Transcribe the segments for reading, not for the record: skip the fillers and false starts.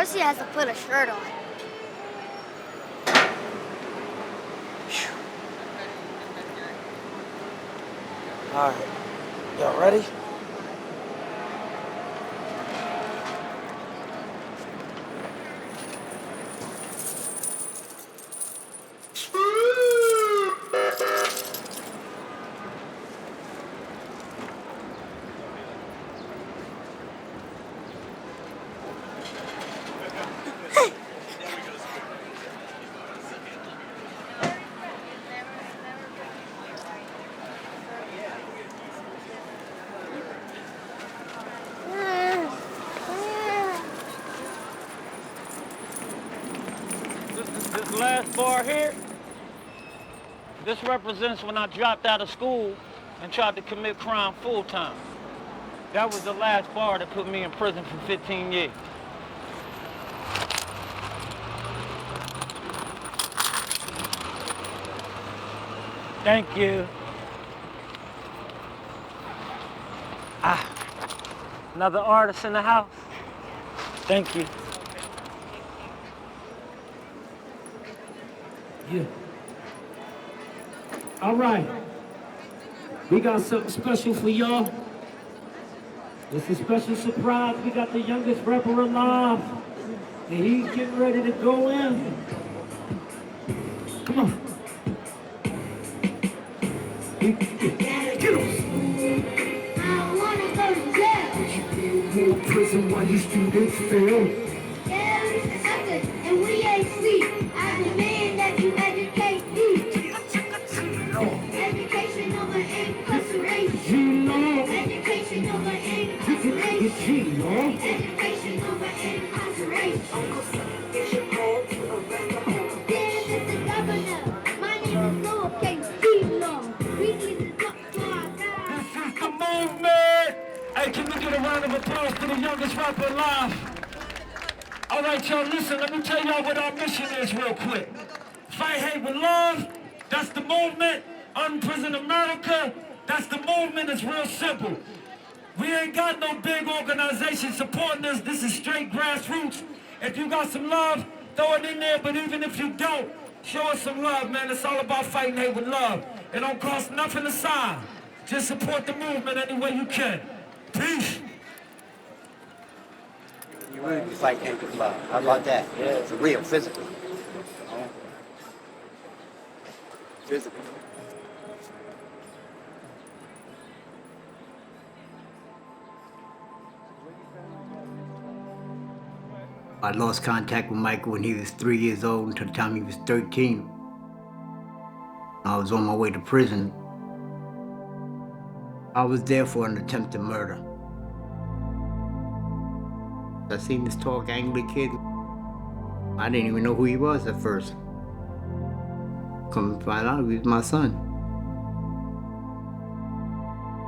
First he has to put a shirt on. All right, y'all ready? This last bar here, this represents when I dropped out of school and tried to commit crime full-time. That was the last bar that put me in prison for 15 years. Thank you. Another artist in the house. Thank you. Yeah. All right. We got something special for y'all. It's a special surprise. We got the youngest rapper alive. And he's getting ready to go in. Come on. Get him. I wanna go to jail. You in prison while you students fail. Yeah, it's good, and we ain't sleep. I demand that you educate me. Education over incarceration. Education over incarceration. Education over incarceration. Dear Mr. Governor, my name is lowercase G Law. We need to talk to our guys. This is the movement. Hey, can we get a round of applause for the youngest rapper alive? All right, y'all, listen, let me tell y'all what our mission is real quick. Fight hate with love, that's the movement. Unprison America, that's the movement. It's real simple. We ain't got no big organization supporting us. This is straight grassroots. If you got some love, throw it in there, but even if you don't, show us some love, man. It's all about fighting hate with love. It don't cost nothing to sign. Just support the movement any way you can. Peace. You really be fighting hate with love. How about that? Yeah. For real, physically. Physically. I lost contact with Michael when he was 3 years old until the time he was 13. I was on my way to prison. I was there for an attempted murder. I seen this tall, gangly kid. I didn't even know who he was at first. Come to find out, he was my son.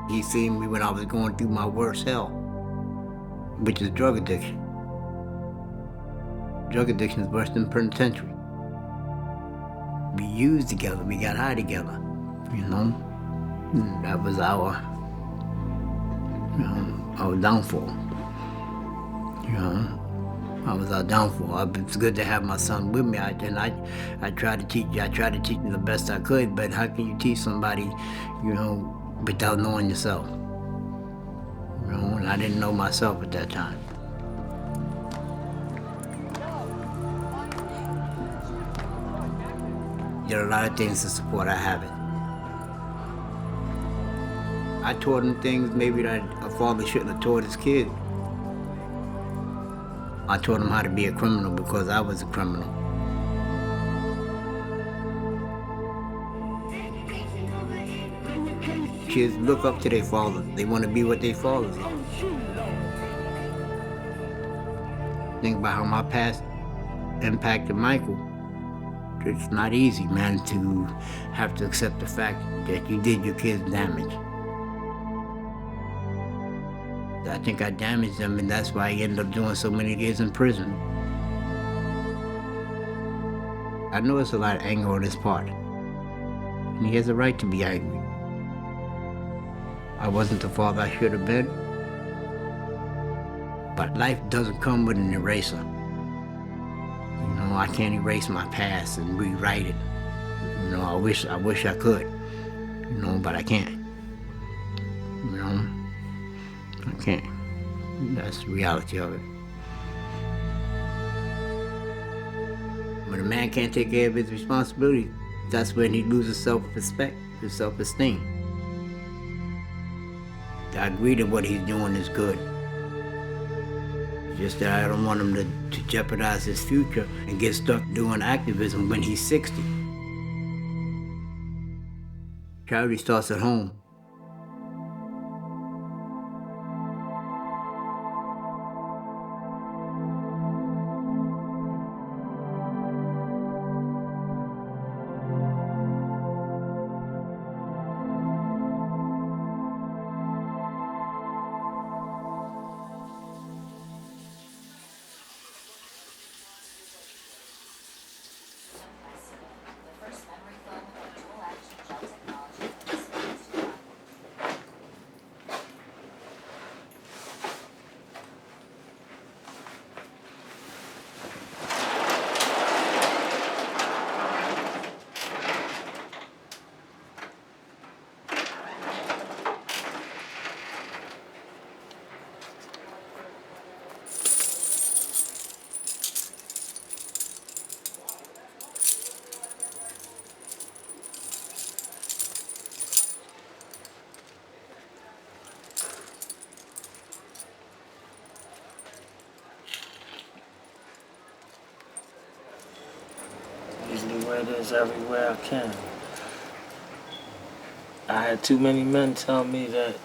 He seen me when I was going through my worst hell, which is drug addiction. Drug addiction is worse than penitentiary. We used together, we got high together, you know? And that was our downfall. You know, I was our downfall. It's good to have my son with me. I tried to teach him the best I could, but how can you teach somebody, you know, without knowing yourself? You know, and I didn't know myself at that time. There are a lot of things to support. I have it. I taught him things maybe that a father shouldn't have taught his kid. I taught him how to be a criminal because I was a criminal. Kids look up to their father. They want to be what their fathers are. Think about how my past impacted Michael. It's not easy, man, to have to accept the fact that you did your kids damage. I think I damaged him, and that's why he ended up doing so many years in prison. I know it's a lot of anger on his part, and he has a right to be angry. I wasn't the father I should have been, but life doesn't come with an eraser. know, I can't erase my past and rewrite it. You know, I wish I could, you know, but I can't. You know, I can't. That's the reality of it. When a man can't take care of his responsibility, that's when he loses self-respect, his self-esteem. I agree that what he's doing is good. It's just that I don't want him to jeopardize his future and get stuck doing activism when he's 60. Charity starts at home. Usually wear this everywhere I can. I had too many men tell me that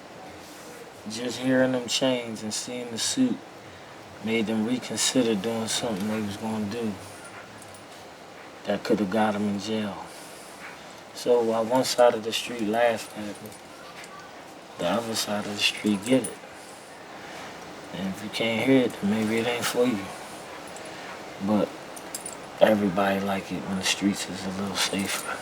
just hearing them chains and seeing the suit made them reconsider doing something they was gonna do that could have got them in jail. So while one side of the street laughed at me, the other side of the street get it. And if you can't hear it, then maybe it ain't for you. But everybody like it when the streets is a little safer.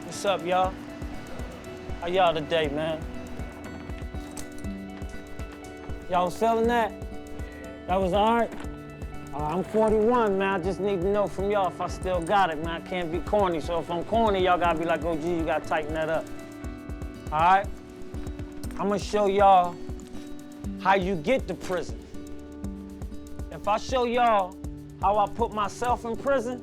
What's up, y'all? How y'all today, man? Y'all was selling that? That was art? I'm 41, man. I just need to know from y'all if I still got it, man. I can't be corny. So if I'm corny, y'all gotta be like, oh, gee, you gotta tighten that up. All right? I'm gonna show y'all how you get to prison. If I show y'all how I put myself in prison,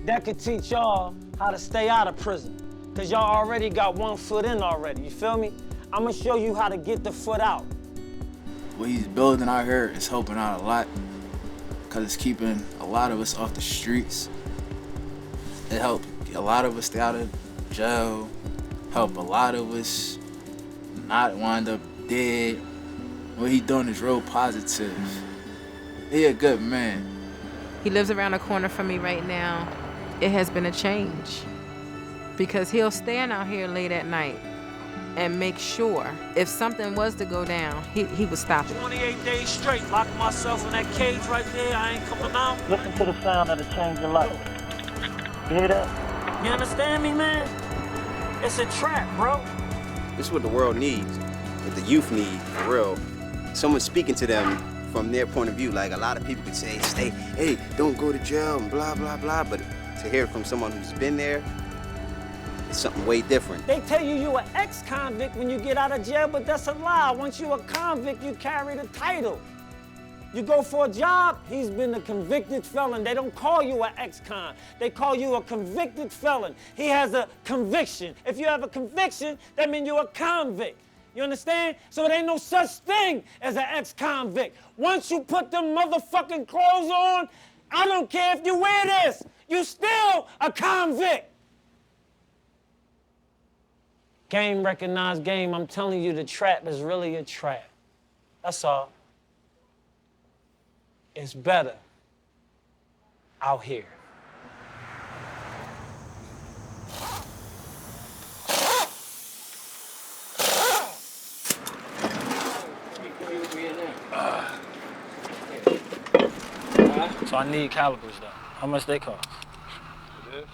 that could teach y'all how to stay out of prison. Cause y'all already got one foot in already, you feel me? I'm gonna show you how to get the foot out. What he's building out here is helping out a lot, cause it's keeping a lot of us off the streets. It helped a lot of us stay out of jail, help a lot of us not wind up dead. What he doing is real positive. He a good man. He lives around the corner from me right now. It has been a change because he'll stand out here late at night and make sure if something was to go down, he would stop it. 28 days straight, locking myself in that cage right there, I ain't coming out. Listen to the sound that'll change your life. You hear that? You understand me, man? It's a trap, bro. This is what the world needs, what the youth need, for real. Someone speaking to them from their point of view. Like a lot of people could say, hey, don't go to jail and blah, blah, blah, but to hear it from someone who's been there, it's something way different. They tell you you're an ex-convict when you get out of jail, but that's a lie. Once you're a convict, you carry the title. You go for a job, he's been a convicted felon. They don't call you an ex-con. They call you a convicted felon. He has a conviction. If you have a conviction, that means you're a convict. You understand? So it ain't no such thing as an ex-convict. Once you put them motherfucking clothes on, I don't care if you wear this, you still a convict. Game recognized game. I'm telling you, the trap is really a trap. That's all. It's better out here. So I need calipers though. How much they cost? This?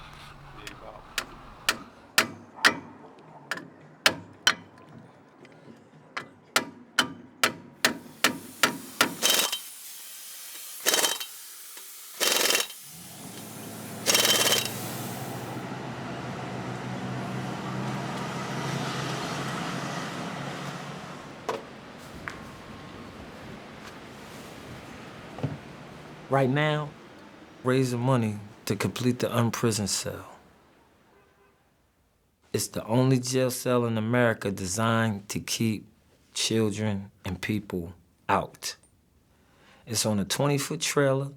Right now, raising money to complete the unprisoned cell. It's the only jail cell in America designed to keep children and people out. It's on a 20-foot trailer.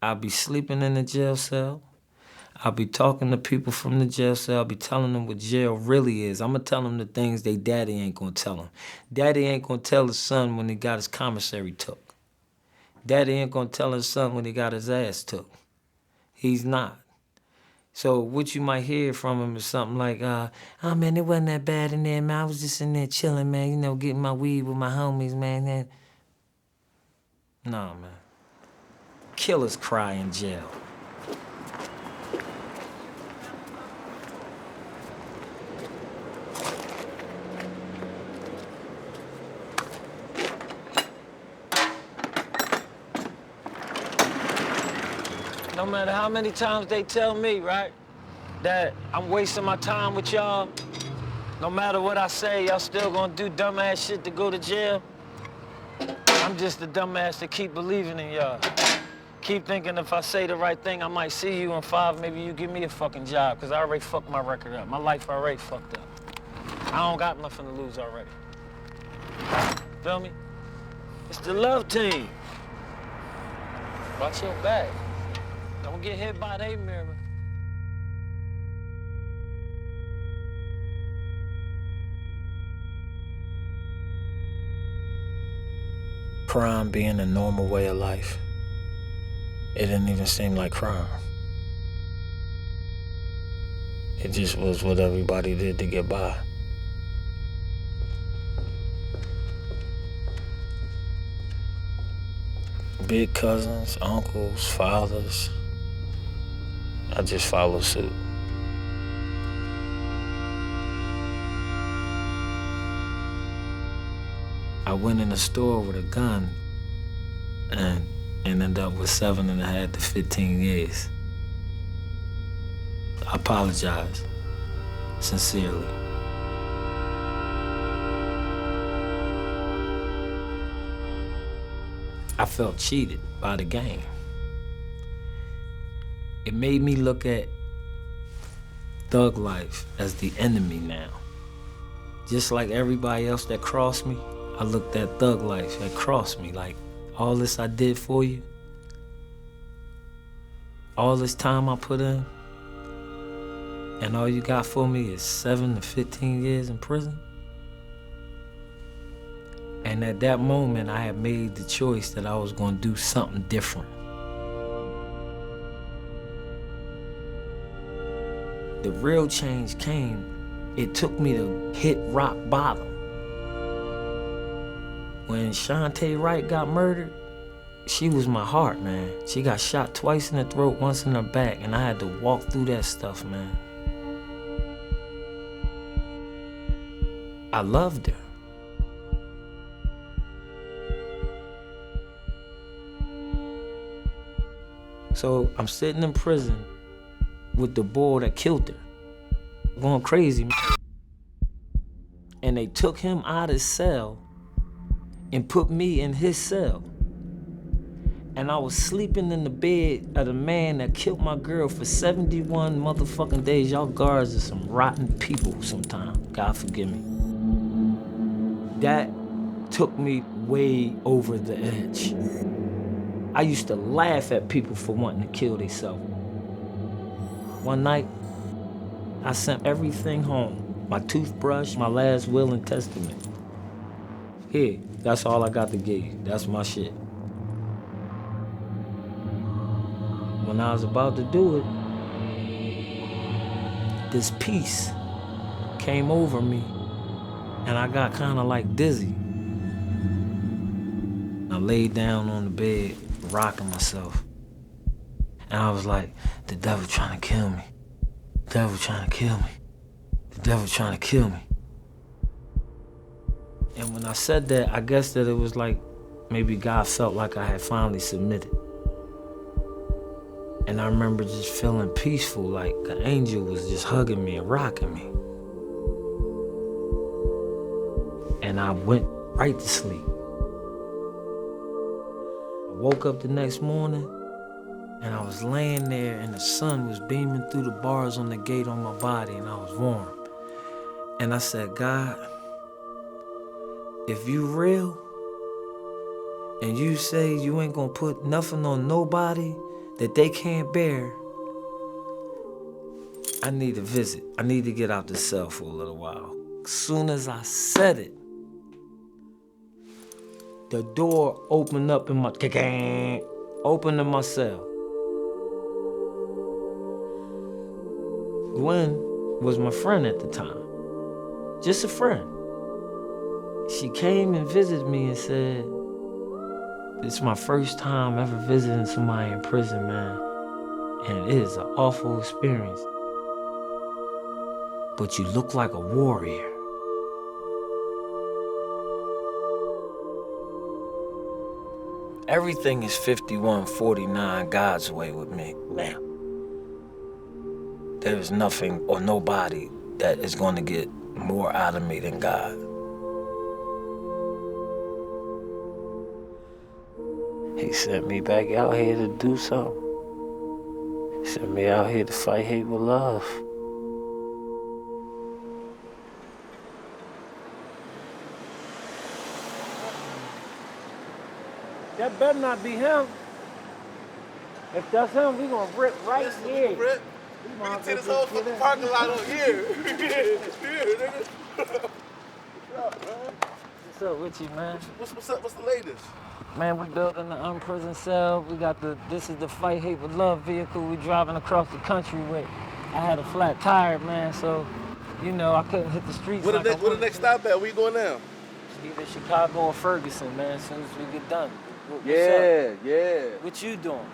I'll be sleeping in the jail cell. I'll be talking to people from the jail cell. I'll be telling them what jail really is. I'm gonna tell them the things they daddy ain't gonna tell them. Daddy ain't gonna tell his son when he got his commissary took. Daddy ain't gonna tell his son when he got his ass took. He's not. So what you might hear from him is something like, oh man, it wasn't that bad in there, man. I was just in there chilling, man, you know, getting my weed with my homies, man. No, man. Killers cry in jail. No matter how many times they tell me, right, that I'm wasting my time with y'all, no matter what I say, y'all still gonna do dumbass shit to go to jail. I'm just the dumbass that keep believing in y'all. Keep thinking if I say the right thing, I might see you in 5, maybe you give me a fucking job, because I already fucked my record up. My life already fucked up. I don't got nothing to lose already. Feel me? It's the love team. Watch your back. Don't get hit by their mirror. Crime being a normal way of life. It didn't even seem like crime. It just was what everybody did to get by. Big cousins, uncles, fathers. I just followed suit. I went in the store with a gun and ended up with 7.5 to 15 years. I apologize, sincerely. I felt cheated by the game. It made me look at thug life as the enemy now. Just like everybody else that crossed me, I looked at thug life that crossed me. Like, all this I did for you, all this time I put in, and all you got for me is 7 to 15 years in prison? And at that moment, I had made the choice that I was gonna do something different. The real change came, it took me to hit rock bottom. When Shantae Wright got murdered, she was my heart, man. She got shot twice in the throat, once in the back, and I had to walk through that stuff, man. I loved her. So I'm sitting in prison with the boy that killed her, going crazy. And they took him out of his cell and put me in his cell. And I was sleeping in the bed of the man that killed my girl for 71 motherfucking days. Y'all guards are some rotten people sometimes. God forgive me. that took me way over the edge. I used to laugh at people for wanting to kill themselves. One night, I sent everything home. My toothbrush, my last will and testament. Here, that's all I got to give you. That's my shit. When I was about to do it, this peace came over me and I got kind of like dizzy. I laid down on the bed, rocking myself. And I was like, the devil trying to kill me. The devil trying to kill me. The devil trying to kill me. And when I said that, I guess that it was like maybe God felt like I had finally submitted. And I remember just feeling peaceful, like an angel was just hugging me and rocking me. And I went right to sleep. I woke up the next morning and I was laying there and the sun was beaming through the bars on the gate on my body and I was warm. And I said, God, if you real and you say you ain't gonna put nothing on nobody that they can't bear, I need a visit. I need to get out the cell for a little while. As soon as I said it, the door opened up in my opened in my cell. Gwen was my friend at the time, just a friend. She came and visited me and said, "It's my first time ever visiting somebody in prison, man, and it is an awful experience. But you look like a warrior." Everything is 51-49 God's way with me now. There is nothing or nobody that is going to get more out of me than God. He sent me back out here to do something. He sent me out here to fight hate with love. That better not be him. If that's him, we gonna rip right here. Rip. We can take this whole fucking parking lot on here. Here, nigga. What's up with you, man? What's up? What's the latest? Man, we building the unprisoned cell. We got this is the Fight Hate with Love vehicle we driving across the country with. I had a flat tire, man, so, you know, I couldn't hit the streets. Where the next stop at? Where you going now? Either Chicago or Ferguson, man, as soon as we get done. What's Yeah. What you doing?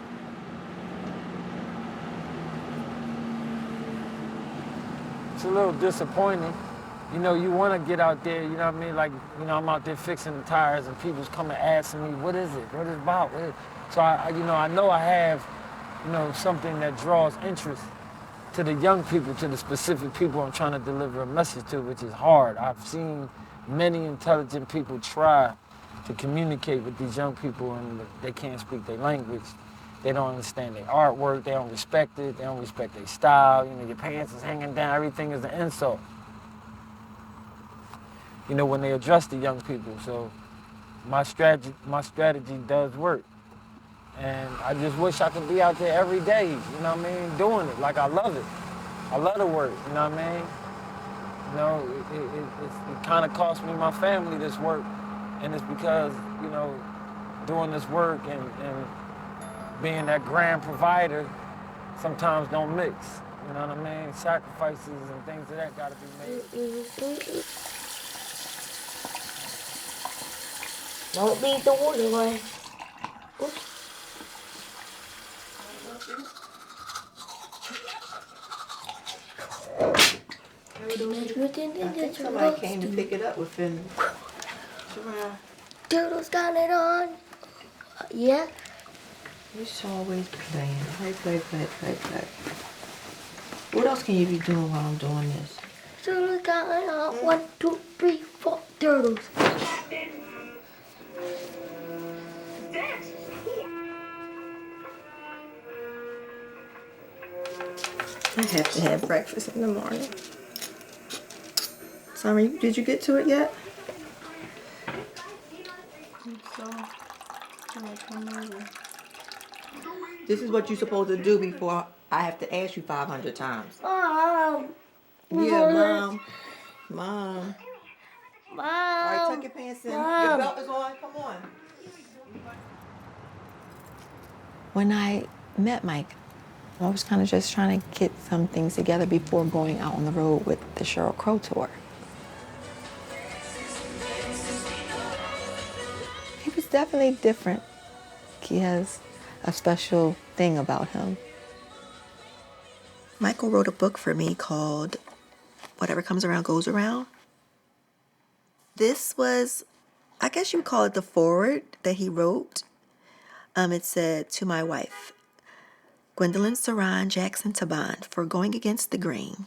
It's a little disappointing. You know, you want to get out there, you know what I mean? Like, you know, I'm out there fixing the tires and people's coming asking me, what is it? What is it about? So, I know I have, you know, something that draws interest to the young people, to the specific people I'm trying to deliver a message to, which is hard. I've seen many intelligent people try to communicate with these young people and they can't speak their language. They don't understand their artwork, they don't respect it, they don't respect their style, you know, your pants is hanging down, everything is an insult. You know, when they address the young people. So my strategy does work. And I just wish I could be out there every day, you know what I mean, doing it. Like, I love it. I love the work, you know what I mean? You know, it kind of cost me my family this work. And it's because, you know, doing this work and being that grand provider sometimes don't mix. You know what I mean? Sacrifices and things of that gotta be made. Don't leave the water away. Oops. Somebody came to pick it up within. Turtles got it on. Yeah. You should always playing. Play. What else can you be doing while I'm doing this? Turtles got it on. 1, 2, 3, 4 turtles. I have to have breakfast in the morning. Summer, did you get to it yet? This is what you're supposed to do before I have to ask you 500 times. Mom. Yeah, Mom. Mom. Mom. All right, tuck your pants in. Mom. Your belt is on. Come on. When I met Mike, I was kind of just trying to get some things together before going out on the road with the Sheryl Crow tour. He was definitely different. He has a special thing about him. Michael wrote a book for me called Whatever Comes Around Goes Around. This was, I guess you would call it the foreword that he wrote. It said, "To my wife, Gwendolyn Saran Jackson Taban, for going against the grain.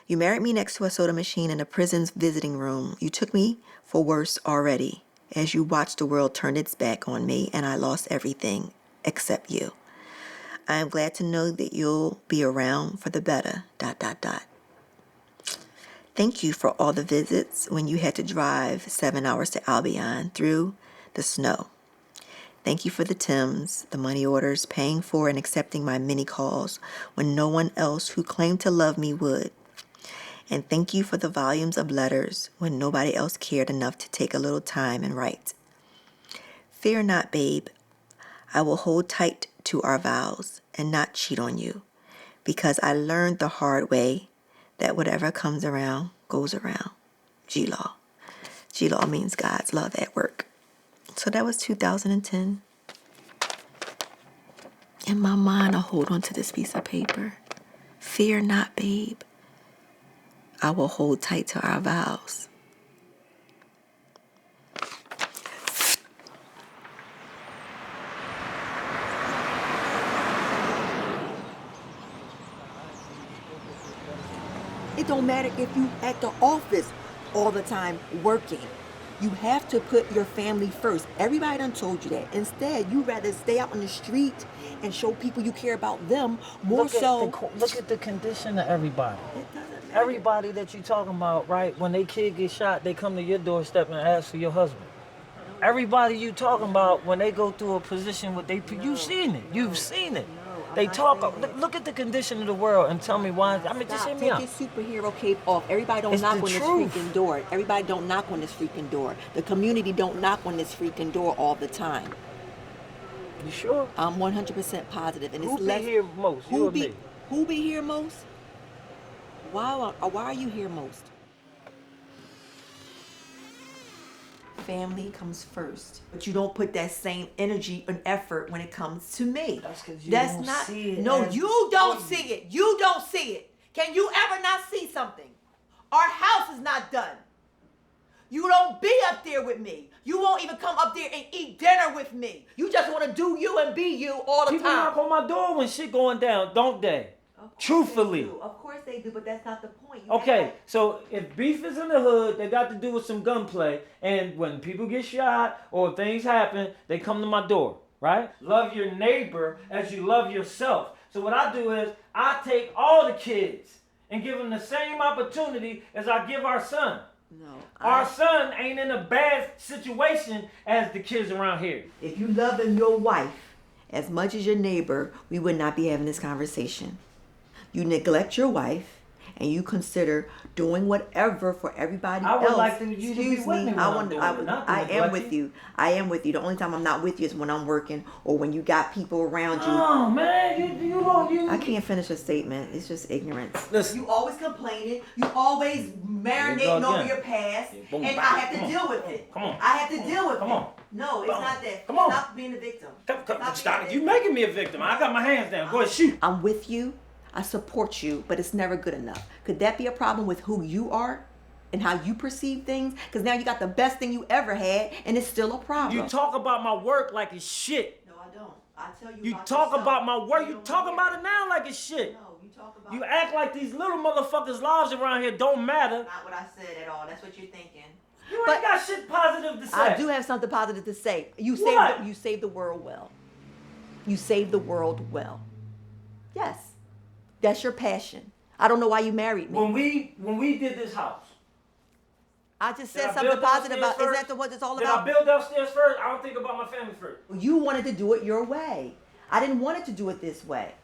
You married me next to a soda machine in a prison's visiting room. You took me for worse already, as you watched the world turn its back on me and I lost everything except you. I am glad to know that you'll be around for the better, ... Thank you for all the visits when you had to drive 7 hours to Albion through the snow. Thank you for the Tims, the money orders, paying for and accepting my many calls when no one else who claimed to love me would. And thank you for the volumes of letters when nobody else cared enough to take a little time and write. Fear not, babe. I will hold tight to our vows and not cheat on you, because I learned the hard way that whatever comes around goes around. G-Law. G-Law means God's love at work." So that was 2010. In my mind, I hold on to this piece of paper. Fear not, babe. I will hold tight to our vows. It don't matter if you at the office all the time working. You have to put your family first. Everybody done told you that. Instead, you rather stay out on the street and show people you care about them more so. Look at the condition of everybody. Everybody that you talking about, right? When they kid get shot, they come to your doorstep and ask for your husband. Everybody you talking about, when they go through a position with you've seen it. You've seen it. They talk. Look at the condition of the world and tell me why. I mean, just hear me out. Take your superhero cape off. Everybody don't knock on this freaking door. Everybody don't knock on this freaking door. The community don't knock on this freaking door all the time. You sure? I'm 100% positive. And who be here most? You or me? Who be here most? Why are you here most? Family comes first, but you don't put that same energy and effort when it comes to me. That's because you don't see it. No, you don't see it. You don't see it. Can you ever not see something? Our house is not done. You don't be up there with me. You won't even come up there and eat dinner with me. You just want to do you and be you all the time. People knock on my door when shit going down, don't they? Truthfully. Of course they do, but that's not the point. Okay, so if beef is in the hood, they got to do with some gunplay. And when people get shot or things happen, they come to my door, right? Love your neighbor as you love yourself. So what I do is I take all the kids and give them the same opportunity as I give our son. No. Our son ain't in a bad situation as the kids around here. If you loving your wife as much as your neighbor, we would not be having this conversation. You neglect your wife, and you consider doing whatever for everybody else. I would like you to be with me when I am with you. I am with you. The only time I'm not with you is when I'm working or when you got people around you. Oh, man, you I can't finish a statement. It's just ignorance. Listen. You always complaining. You always marinating over your past, and I have to deal with it. Come on. I have to deal with it. Come on. No, it's not that. Come on. Stop being a victim. Stop. You making me a victim. I got my hands down. Go ahead, shoot. I'm with you. I support you, but it's never good enough. Could that be a problem with who you are and how you perceive things? Because now you got the best thing you ever had, and it's still a problem. You talk about my work like it's shit. No, I don't. I tell you. You talk about my work. You talk about it now like it's shit. No, you talk about. You act like these little motherfuckers' lives around here don't matter. Not what I said at all. That's what you're thinking. You ain't got shit positive to say. I do have something positive to say. You saved the world well. You saved the world well. Yes. That's your passion. I don't know why you married me. When we did this house, I just said something positive about, is that what it's all about? Did I build upstairs first? I don't think about my family first. You wanted to do it your way. I didn't want it to do it this way.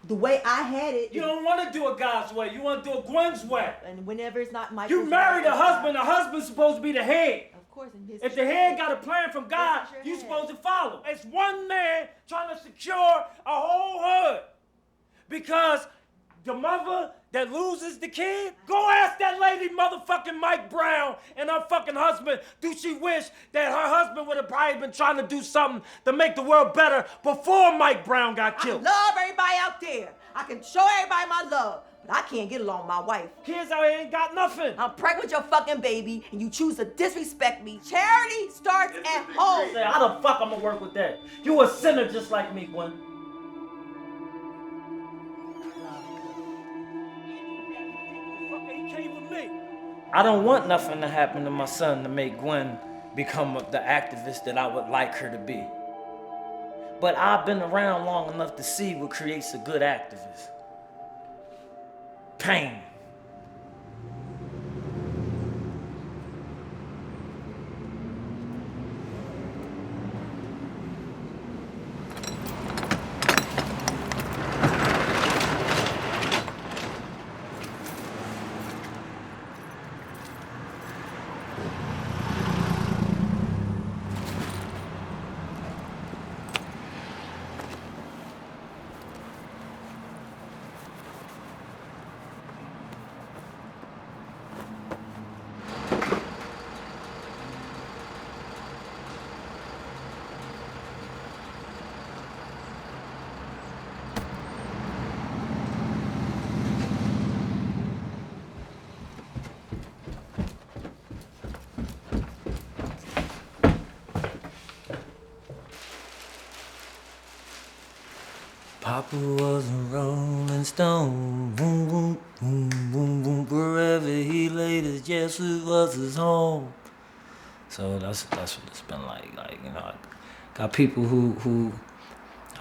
The way I had it. You don't want to do it God's way. You want to do it Gwen's way. And whenever it's not my. You married a husband. The husband's supposed to be the head. Of course. If the head got a plan from God, you're supposed to follow. It's one man trying to secure a whole hood. Because the mother that loses the kid, go ask that lady motherfucking Mike Brown and her fucking husband, do she wish that her husband would have probably been trying to do something to make the world better before Mike Brown got killed? I love everybody out there. I can show everybody my love, but I can't get along with my wife. Kids out here ain't got nothing. I'm pregnant with your fucking baby, and you choose to disrespect me. Charity starts at home. Say, how the fuck I'm gonna work with that? You a sinner just like me, Gwen. I don't want nothing to happen to my son to make Gwen become the activist that I would like her to be. But I've been around long enough to see what creates a good activist. Pain. Papa was a rolling stone, boom, boom, boom, boom, boom. Wherever he laid his, yes, it was his home. So that's what it's been like. Like, you know, I got people who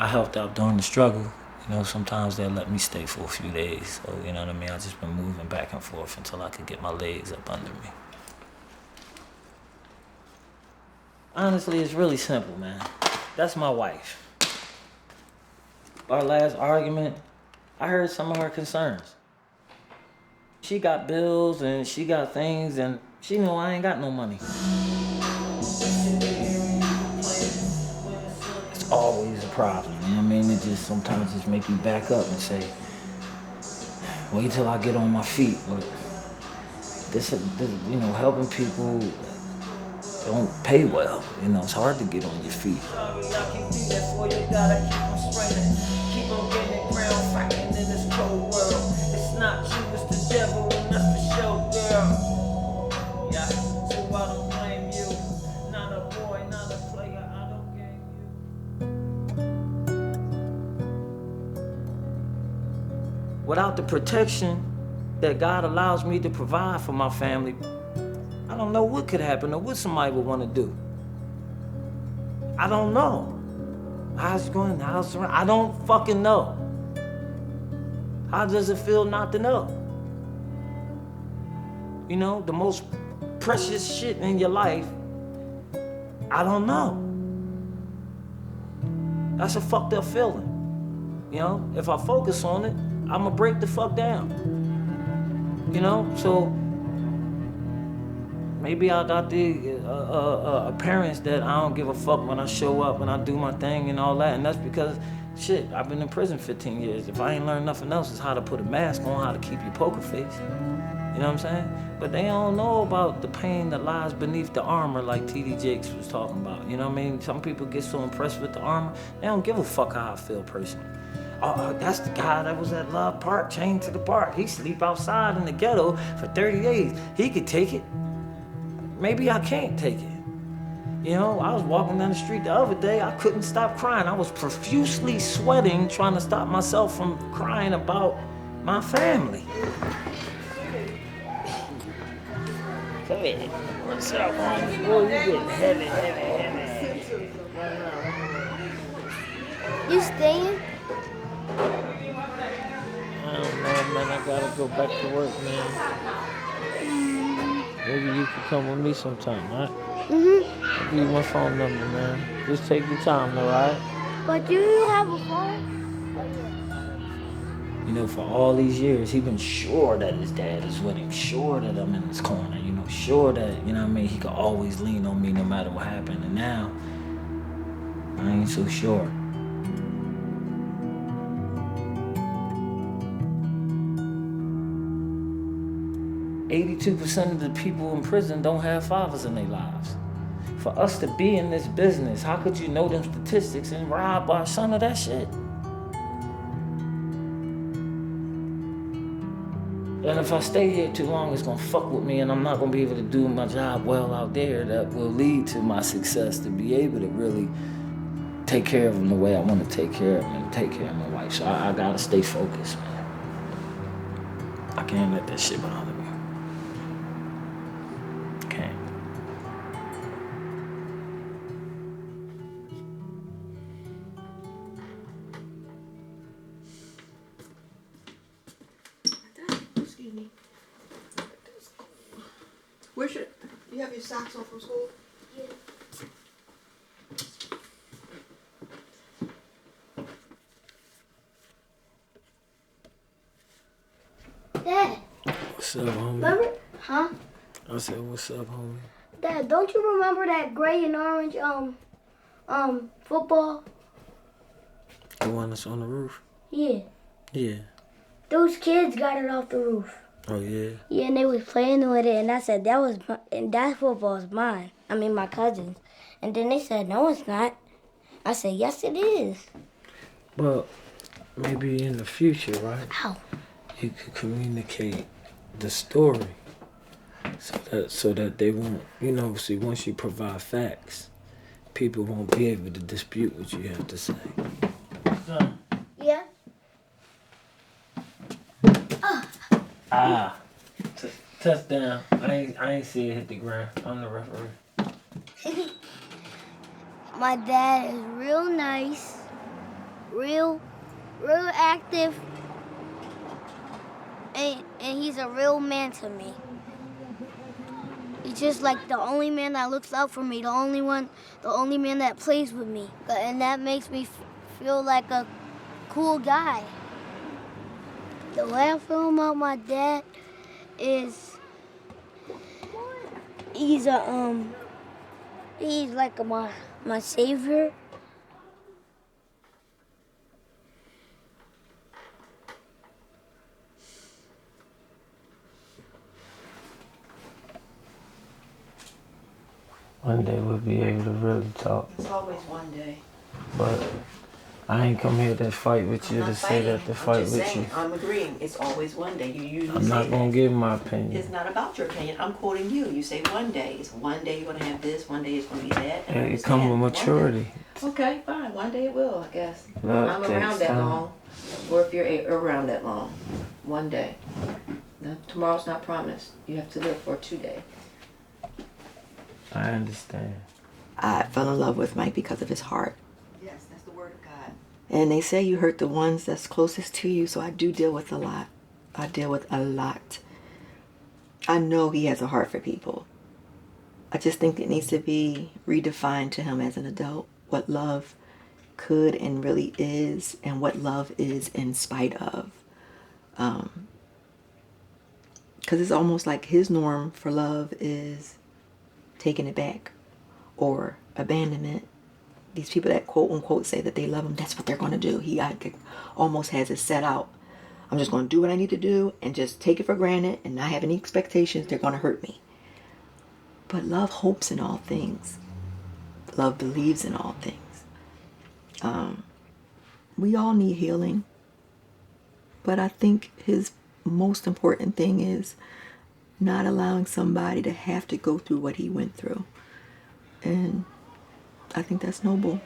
I helped out during the struggle. You know, sometimes they'll let me stay for a few days. So, you know what I mean? I just been moving back and forth until I could get my legs up under me. Honestly, it's really simple, man. That's my wife. Our last argument, I heard some of her concerns. She got bills and she got things and she know I ain't got no money. It's always a problem, you know what I mean? It just sometimes just make you back up and say, wait till I get on my feet. But this you know, helping people don't pay well. You know, it's hard to get on your feet. Keep on getting ground, fighting in this cold world. It's not you, it's the devil, and that's the show, girl. Yeah, so I don't blame you. Not a boy, not a player, I don't game you. Without the protection that God allows me to provide for my family, I don't know what could happen or what somebody would want to do. I don't know. How's it going? How's it? I don't fucking know. How does it feel not to know? You know, the most precious shit in your life, I don't know. That's a fucked up feeling. You know, if I focus on it, I'ma break the fuck down. You know, so maybe I got the appearance that I don't give a fuck when I show up and I do my thing and all that, and that's because, shit, I've been in prison 15 years. If I ain't learned nothing else, it's how to put a mask on, how to keep your poker face. You know what I'm saying? But they don't know about the pain that lies beneath the armor like T.D. Jakes was talking about. You know what I mean? Some people get so impressed with the armor, they don't give a fuck how I feel personally. That's the guy that was at Love Park, chained to the park. He sleep outside in the ghetto for 30 days. He could take it. Maybe I can't take it. You know, I was walking down the street the other day, I couldn't stop crying. I was profusely sweating, trying to stop myself from crying about my family. Come here. What's up, man? Boy, you getting heavy. You staying? I don't know, man. I gotta go back to work, man. Maybe you can come with me sometime, all right? Mm-hmm. I'll give you my phone number, man. Just take your time, though, all right? But do you have a phone? You know, for all these years, he been sure that his dad is with him, sure that I'm in his corner, you know, sure that, you know what I mean, he could always lean on me no matter what happened. And now, I ain't so sure. "82% of the people in prison don't have fathers in their lives. For us to be in this business, how could you know them statistics and rob our son of that shit? And if I stay here too long, it's gonna fuck with me and I'm not gonna be able to do my job well out there that will lead to my success to be able to really take care of him the way I want to take care of him and take care of my wife. So I gotta stay focused, man. I can't let that shit bother me. Can't. Excuse me. Where should you have your socks on from school? Dad, What's up, homie? remember? Huh? I said, what's up, homie? Dad, don't you remember that gray and orange football? The one that's on the roof? Yeah. Yeah. Those kids got it off the roof. Oh, yeah? Yeah, and they was playing with it, and I said that football's mine. I mean, my cousin's. And then they said, no, it's not. I said, yes, it is. Well, maybe in the future, right? Ow. You could communicate the story so that they won't, you know, see, once you provide facts, people won't be able to dispute what you have to say. Yeah? Touchdown. I ain't see it hit the ground. I'm the referee. My dad is real nice, real active, and he's a real man to me. He's just like the only man that looks out for me, the only man that plays with me. And that makes me feel like a cool guy. The way I feel about my dad is he's like my savior. One day we'll be able to really talk. It's always one day. But I ain't come here to fight with you to say that to fight with you. I'm agreeing. It's always one day. You usually I'm not gonna give my opinion. It's not about your opinion. I'm quoting you. You say one day. It's one day you're gonna have this. One day it's gonna be that. Yeah, it come with maturity. Okay, fine. One day it will, I guess. Love I'm takes around that time. long, or if you're around that long, one day. Now, tomorrow's not promised. You have to live for 2 days. I understand. I fell in love with Mike because of his heart. Yes, that's the word of God. And they say you hurt the ones that's closest to you, so I do deal with a lot. I deal with a lot. I know he has a heart for people. I just think it needs to be redefined to him as an adult, what love could and really is, and what love is in spite of. Because it's almost like his norm for love is taking it back or abandonment. These people that quote unquote say that they love him, that's what they're going to do. He almost has it set out. I'm just going to do what I need to do and just take it for granted and not have any expectations. They're going to hurt me. But love hopes in all things. Love believes in all things. We all need healing. But I think his most important thing is not allowing somebody to have to go through what he went through. And I think that's noble.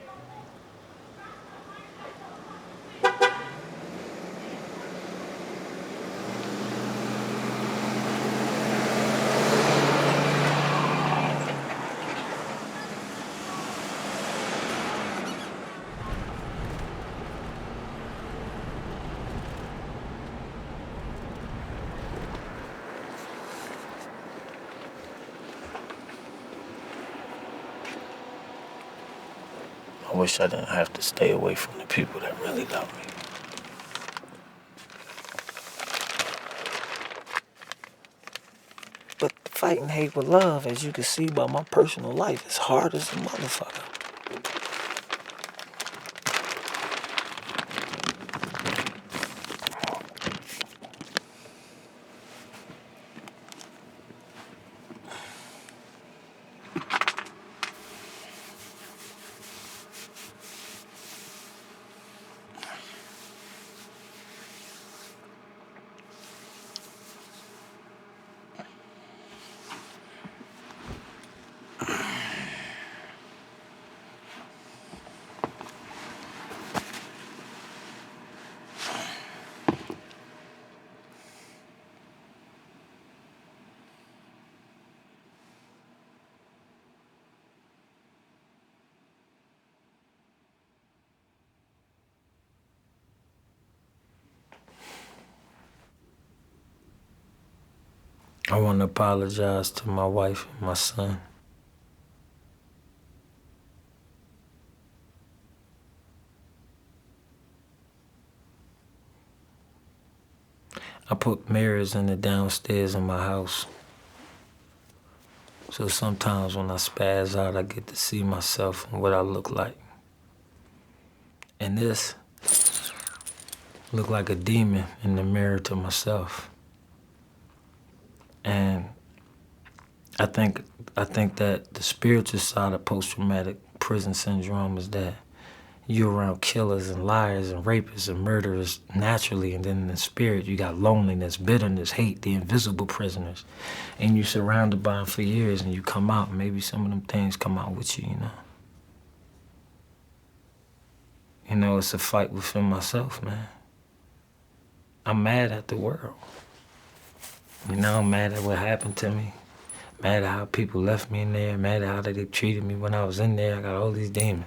wish I didn't have to stay away from the people that really love me. But fighting hate with love, as you can see by my personal life, is hard as a motherfucker. I want to apologize to my wife and my son. I put mirrors in the downstairs in my house. So sometimes when I spaz out, I get to see myself and what I look like. And this look like a demon in the mirror to myself. And I think that the spiritual side of post-traumatic prison syndrome is that you're around killers and liars and rapists and murderers naturally, and then in the spirit you got loneliness, bitterness, hate, the invisible prisoners. And you're surrounded by them for years, and you come out, and maybe some of them things come out with you, you know? You know, it's a fight within myself, man. I'm mad at the world. You know, I'm mad at what happened to me. Mad at how people left me in there. Mad at how they treated me when I was in there. I got all these demons.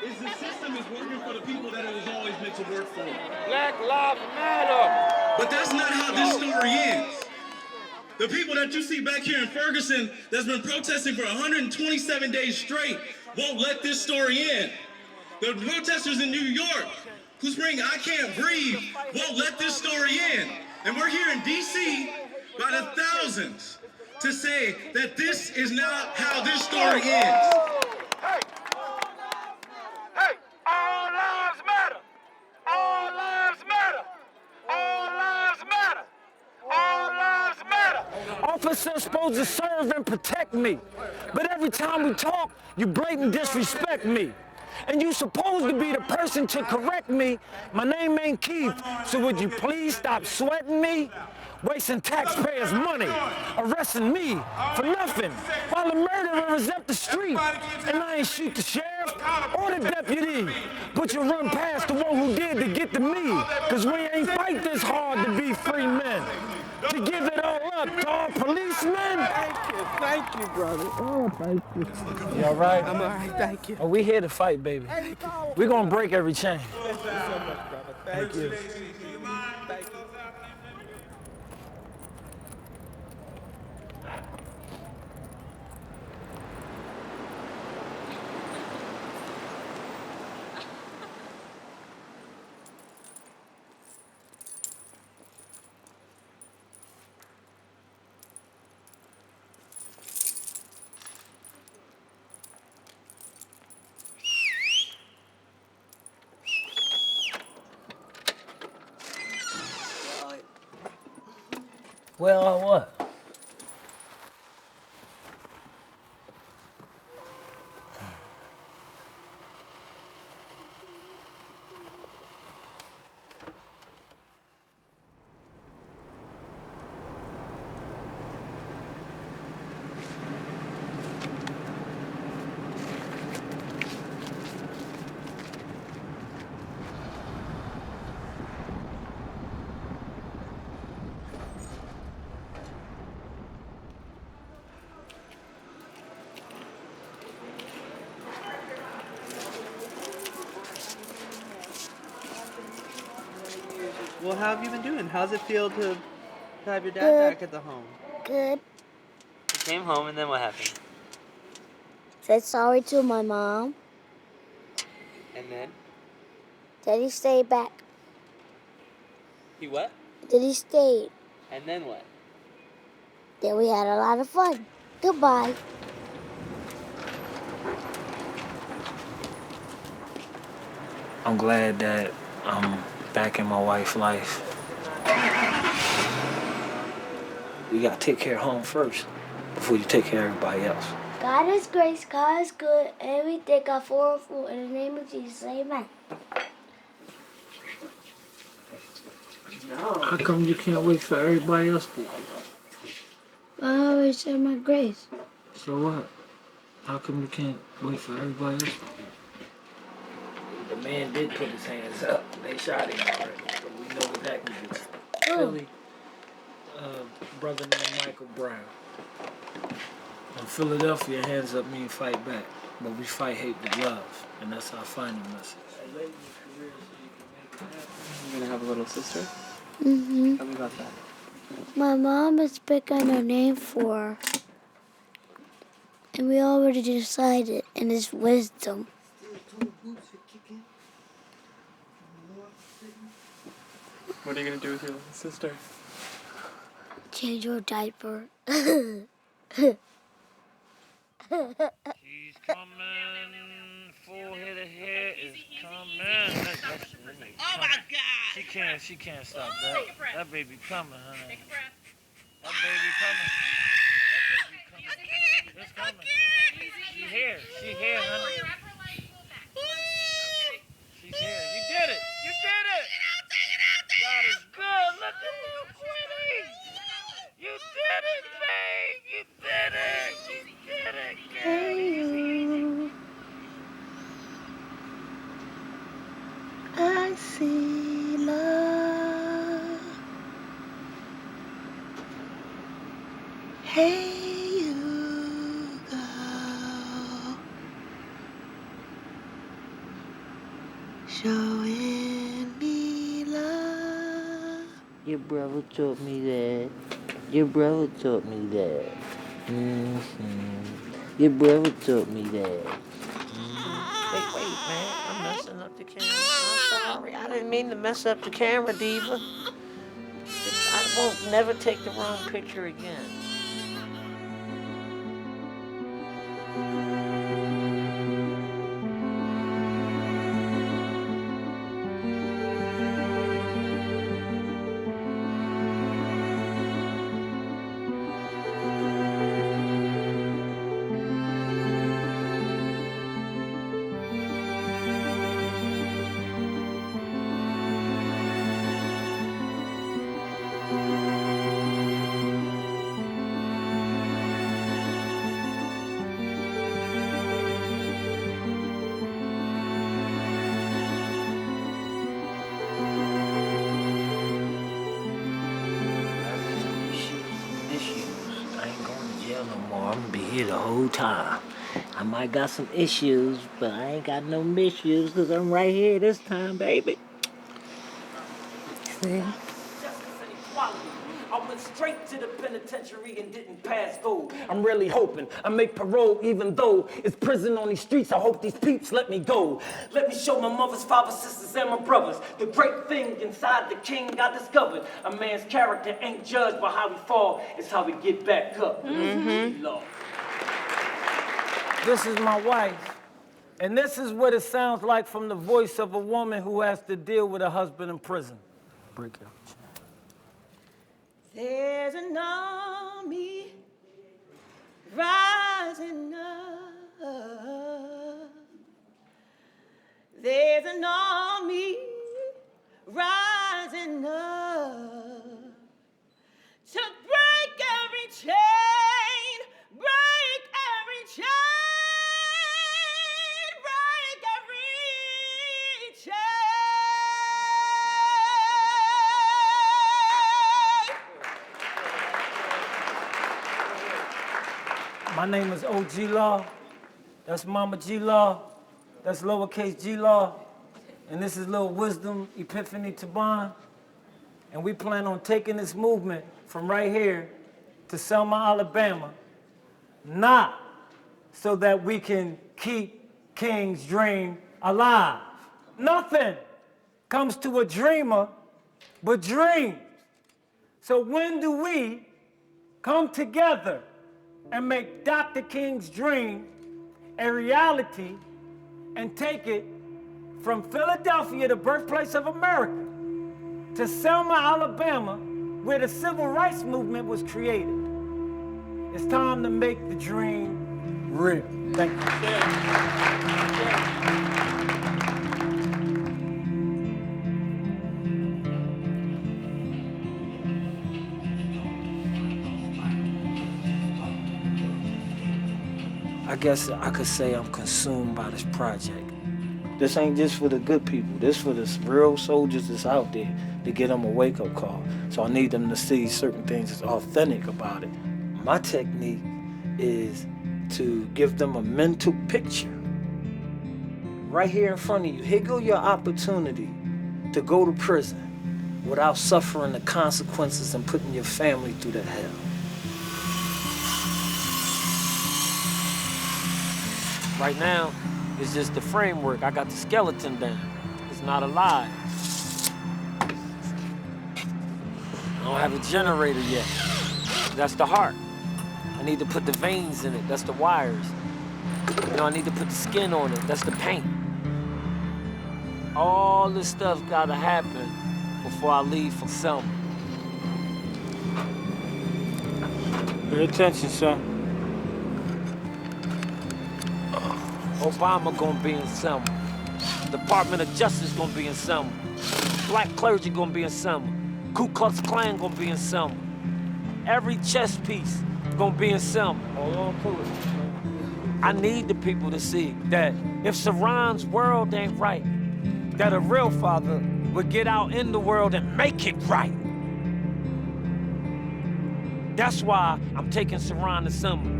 The system is working for the people that it was always meant to work for. Black Lives Matter. But that's not how this story ends. The people that you see back here in Ferguson that's been protesting for 127 days straight won't let this story end. The protesters in New York who's bringing I Can't Breathe won't let this story end. And we're here in D.C. by the thousands to say that this is not how this story ends. Hey! Hey! All lives matter! All lives matter! All lives matter! All lives matter! Officers supposed to serve and protect me. But every time we talk, you blatant disrespect me. And you supposed to be the person to correct me. My name ain't Keith, so would you please stop sweating me? Wasting taxpayers' money, arresting me for nothing, while the murderer is up the street. And I ain't shoot the sheriff or the deputy, but you run past the one who did to get to me. Cause we ain't fight this hard to be free men. To give it all up to our policemen. Thank you, brother. Oh, thank you. You all right? I'm all right, thank you. Oh, we here to fight, baby. We're gonna break every chain. Thank you so much, brother. Thank you. Well, what? Well, how have you been doing? How's it feel to have your dad back at the home? Good. You came home, and then what happened? Said sorry to my mom. And then? Daddy stayed back. He what? Daddy stayed. And then what? Then we had a lot of fun. Goodbye. I'm glad that I'm back in my wife's life. You gotta take care of home first before you take care of everybody else. God is grace, God is good, and we thank God for our food. In the name of Jesus, amen. How come you can't wait for everybody else to? I always say my grace. So what? How come you can't wait for everybody else? The man did put his hands up. They shot him already, but we know what that means. Philly, brother named Michael Brown. In Philadelphia, hands up mean fight back, but we fight hate with love, and that's our final message. You're gonna have a little sister? Mm-hmm. Tell me about that. My mom is picking a name for her. And we already decided, and it's Wisdom. What are you gonna do with your little sister? Change her diaper. She's coming, full head of hair is coming. Oh my God! She can't stop that. That baby coming, honey. That baby coming. It's coming. She here, honey. She's here. You did it. You did it. God is good. Look at you, Quinny. You did it, babe. You did it. You did it, girl. I see love. Hey, you girl. Showing me love. Your brother taught me that. Your brother taught me that. Your brother taught me that. Wait, man. I'm messing up the camera. I'm sorry. I didn't mean to mess up the camera, Diva. I won't never take the wrong picture again. The whole time. I might got some issues, but I ain't got no misuse because I'm right here this time, baby. See? I went straight to the penitentiary and didn't pass go. I'm really hoping I make parole even though it's prison on these streets. I hope these peeps let me go. Let me show my mother's father, sisters, and my brothers the great thing inside the king I discovered. A man's character ain't judged by how he fall, it's how he get back up. Lord. This is my wife, and this is what it sounds like from the voice of a woman who has to deal with a husband in prison. Break it up. There's an army rising up. There's an army rising up to break every chain, break every chain. My name is OG Law. That's Mama G Law. That's lowercase G Law. And this is Little Wisdom, Epiphany Taban. And we plan on taking this movement from right here to Selma, Alabama, not so that we can keep King's dream alive. Nothing comes to a dreamer but dreams. So when do we come together and make Dr. King's dream a reality and take it from Philadelphia, the birthplace of America, to Selma, Alabama, where the civil rights movement was created? It's time to make the dream real. Thank you. I guess I could say I'm consumed by this project. This ain't just for the good people. This for the real soldiers that's out there, to get them a wake-up call. So I need them to see certain things that's authentic about it. My technique is to give them a mental picture. Right here in front of you, here go your opportunity to go to prison without suffering the consequences and putting your family through that hell. Right now, it's just the framework. I got the skeleton down. It's not alive. I don't have a generator yet. That's the heart. I need to put the veins in it. That's the wires. You know, I need to put the skin on it. That's the paint. All this stuff gotta happen before I leave for Selma. Pay attention, son. Obama gonna be in Selma. Department of Justice gonna be in Selma. Black clergy gonna be in Selma. Ku Klux Klan gonna be in Selma. Every chess piece gonna be in Selma. Hold on to it. I need the people to see that if Saran's world ain't right, that a real father would get out in the world and make it right. That's why I'm taking Saran to Selma.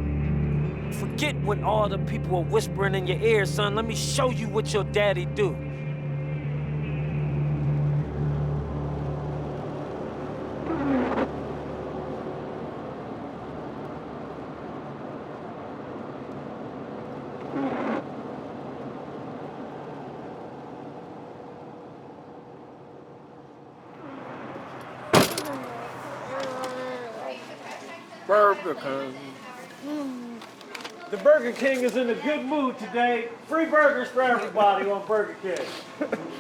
Forget what all the people are whispering in your ear, son. Let me show you what your daddy do. Burger King. The Burger King is in a good mood today. Free burgers for everybody on Burger King.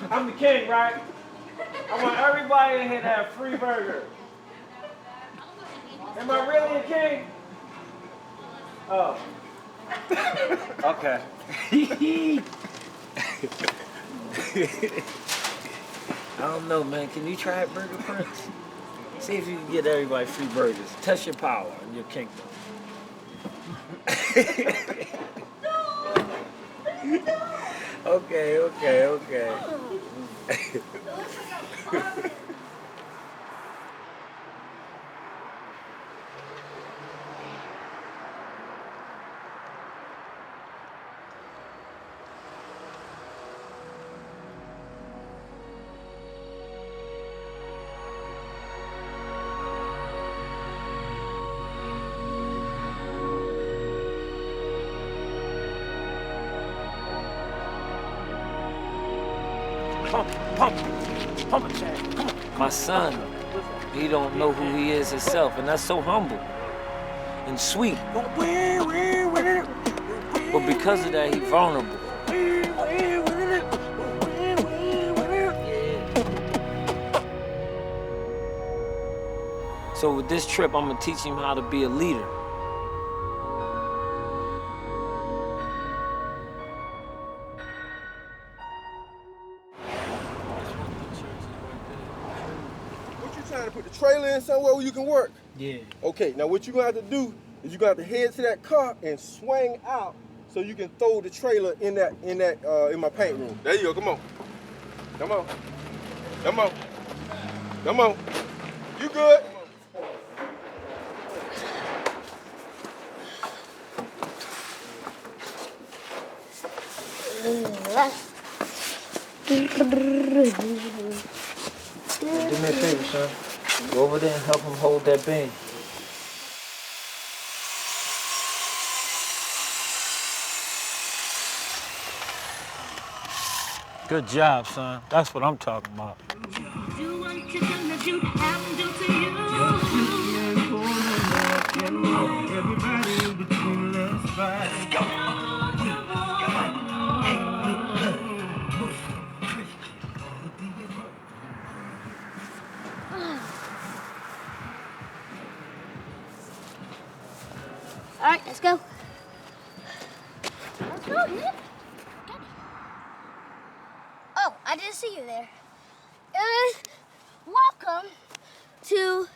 I'm the king, right? I want everybody in here to have free burgers. Am I really a king? Oh. Okay. I don't know, man. Can you try it, Burger Prince? See if you can get everybody free burgers. Test your power in your kingdom. Okay. Pump it, Chad. Come on. My son, he don't know who he is himself, and that's so humble and sweet. But because of that, he's vulnerable. So with this trip, I'm gonna teach him how to be a leader. Trailer in somewhere where you can work. Yeah. Okay, now what you're gonna have to do is you're gonna have to head to that car and swing out so you can throw the trailer in my paint room. There you go, come on. You good? Do me a favor, son. Go over there and help him hold that beam. Good job, son. That's what I'm talking about. All right, let's go. Let's go, Nick. Oh, I didn't see you there. Welcome to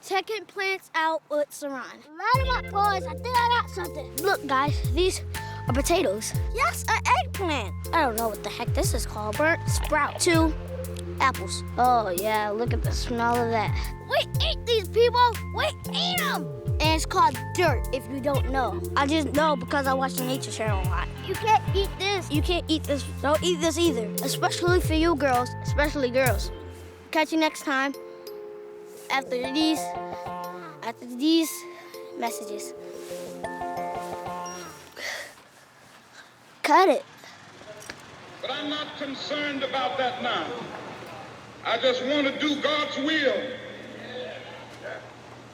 Taking Plants Out with Saran. Right about boys, I think I got something. Look, guys, these are potatoes. Yes, an eggplant. I don't know what the heck this is called. Burnt sprout. 2 apples. Oh, yeah, look at the smell of that. We eat these people. We eat them. And it's called dirt, if you don't know. I just know because I watch the Nature Channel a lot. You can't eat this. You can't eat this. Don't eat this either. Especially for you girls. Especially girls. Catch you next time after these messages. Cut it. But I'm not concerned about that now. I just want to do God's will.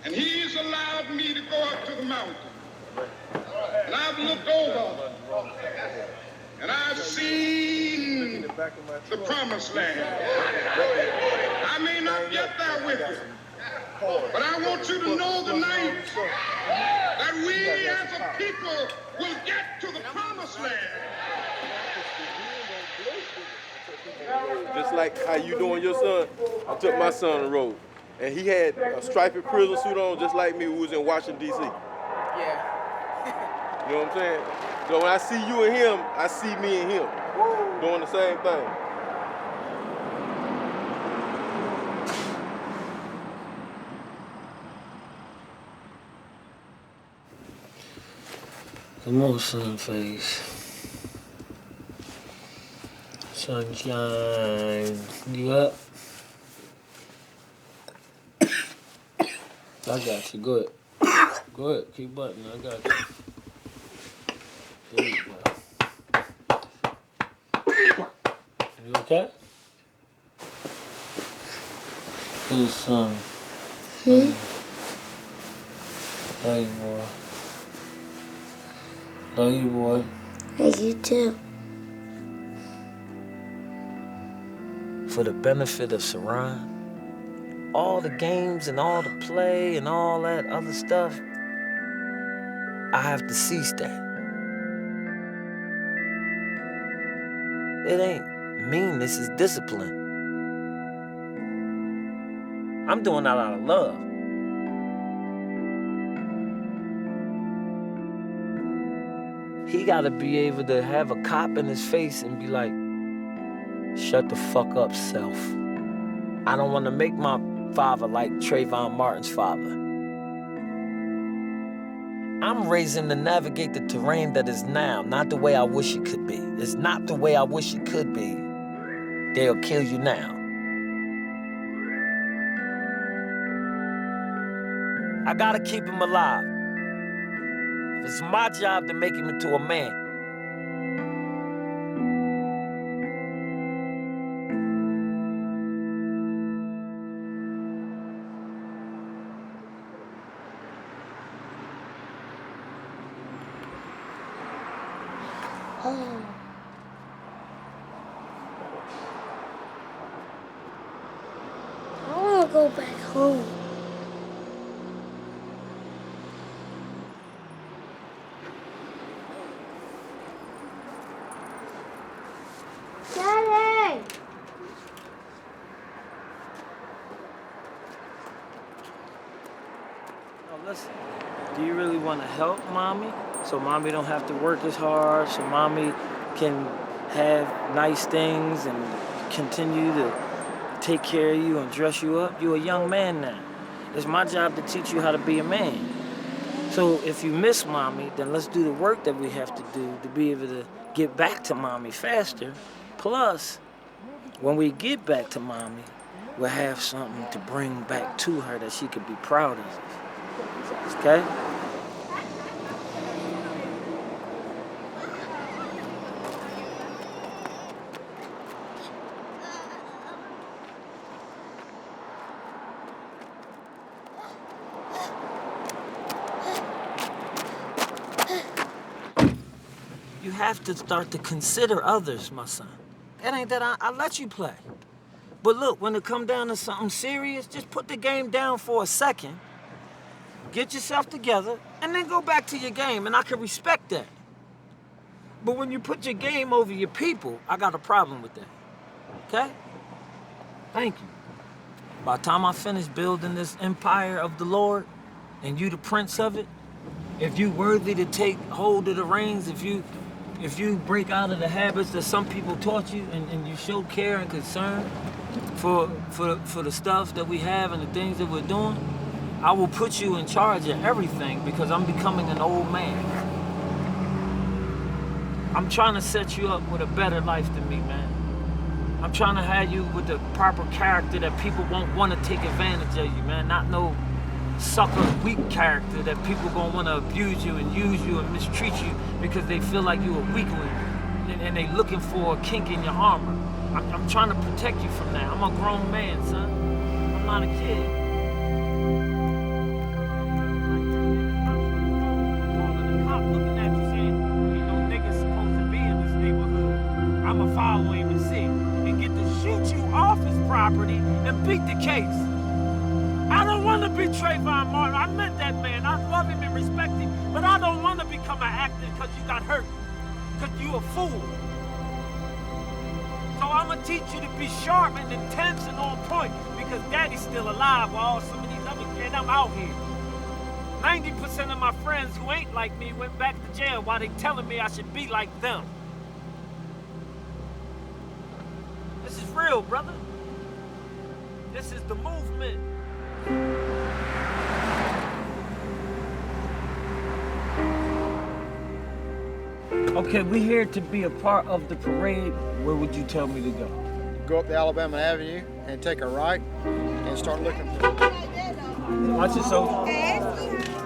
And He's allowed me to go up to the mountain. And I've looked over and I've seen the promised land. I may not get there with you, but I want you to know tonight that we as a people will get to the promised land. Just like how you doing your son, I took my son on the road. And he had a striped prison suit on just like me who was in Washington, D.C. Yeah. You know what I'm saying? So when I see you and him, I see me and him doing the same thing. Come on, sunface. Sunshine. You up? I got you. Go ahead. Go ahead. Keep buttoning. I got you. There you go. You okay? Good son. Love you, boy. Love you, boy. Love you too. For the benefit of Saran, all the games and all the play and all that other stuff, I have to cease that. It ain't meanness, it's discipline. I'm doing that out of love. He gotta be able to have a cop in his face and be like, shut the fuck up, self. I don't wanna make my father like Trayvon Martin's father. I'm raising to navigate the terrain that is now, not the way I wish it could be. It's not the way I wish it could be. They'll kill you now. I gotta keep him alive. It's my job to make him into a man. Oh. I want to go back home. Daddy! Now listen, do you really want to help mommy? So mommy don't have to work as hard, so mommy can have nice things and continue to take care of you and dress you up? You're a young man now. It's my job to teach you how to be a man. So if you miss mommy, then let's do the work that we have to do to be able to get back to mommy faster. Plus, when we get back to mommy, will have something to bring back to her that she could be proud of. Okay? You have to start to consider others, my son. It ain't that I let you play. But look, when it come down to something serious, just put the game down for a second, get yourself together, and then go back to your game, and I can respect that. But when you put your game over your people, I got a problem with that, okay? Thank you. By the time I finish building this empire of the Lord, and you the prince of it, if you worthy to take hold of the reins, if you break out of the habits that some people taught you and you show care and concern for the stuff that we have and the things that we're doing, I will put you in charge of everything because I'm becoming an old man. I'm trying to set you up with a better life than me, man. I'm trying to have you with the proper character that people won't want to take advantage of you, man. Not no sucker, weak character that people gonna want to abuse you and use you and mistreat you because they feel like you a weakling and they looking for a kink in your armor. I'm trying to protect you from that. I'm a grown man, son. I'm not a kid. Looking at you saying, ain't no niggas supposed to be in this neighborhood. I'ma follow him and see and get to shoot you off his property and beat the case. I don't want to be Trayvon Martin. I met that man. I love him and respect him. But I don't want to become an actor because you got hurt. Because you a fool. So I'm going to teach you to be sharp and intense and on point because daddy's still alive while some of these other kids, I'm out here. 90% of my friends who ain't like me went back to jail while they telling me I should be like them. This is real, brother. This is the movement. Okay, we're here to be a part of the parade. Where would you tell me to go? Go up the Alabama Avenue and take a right and start looking for Watch it, soldier.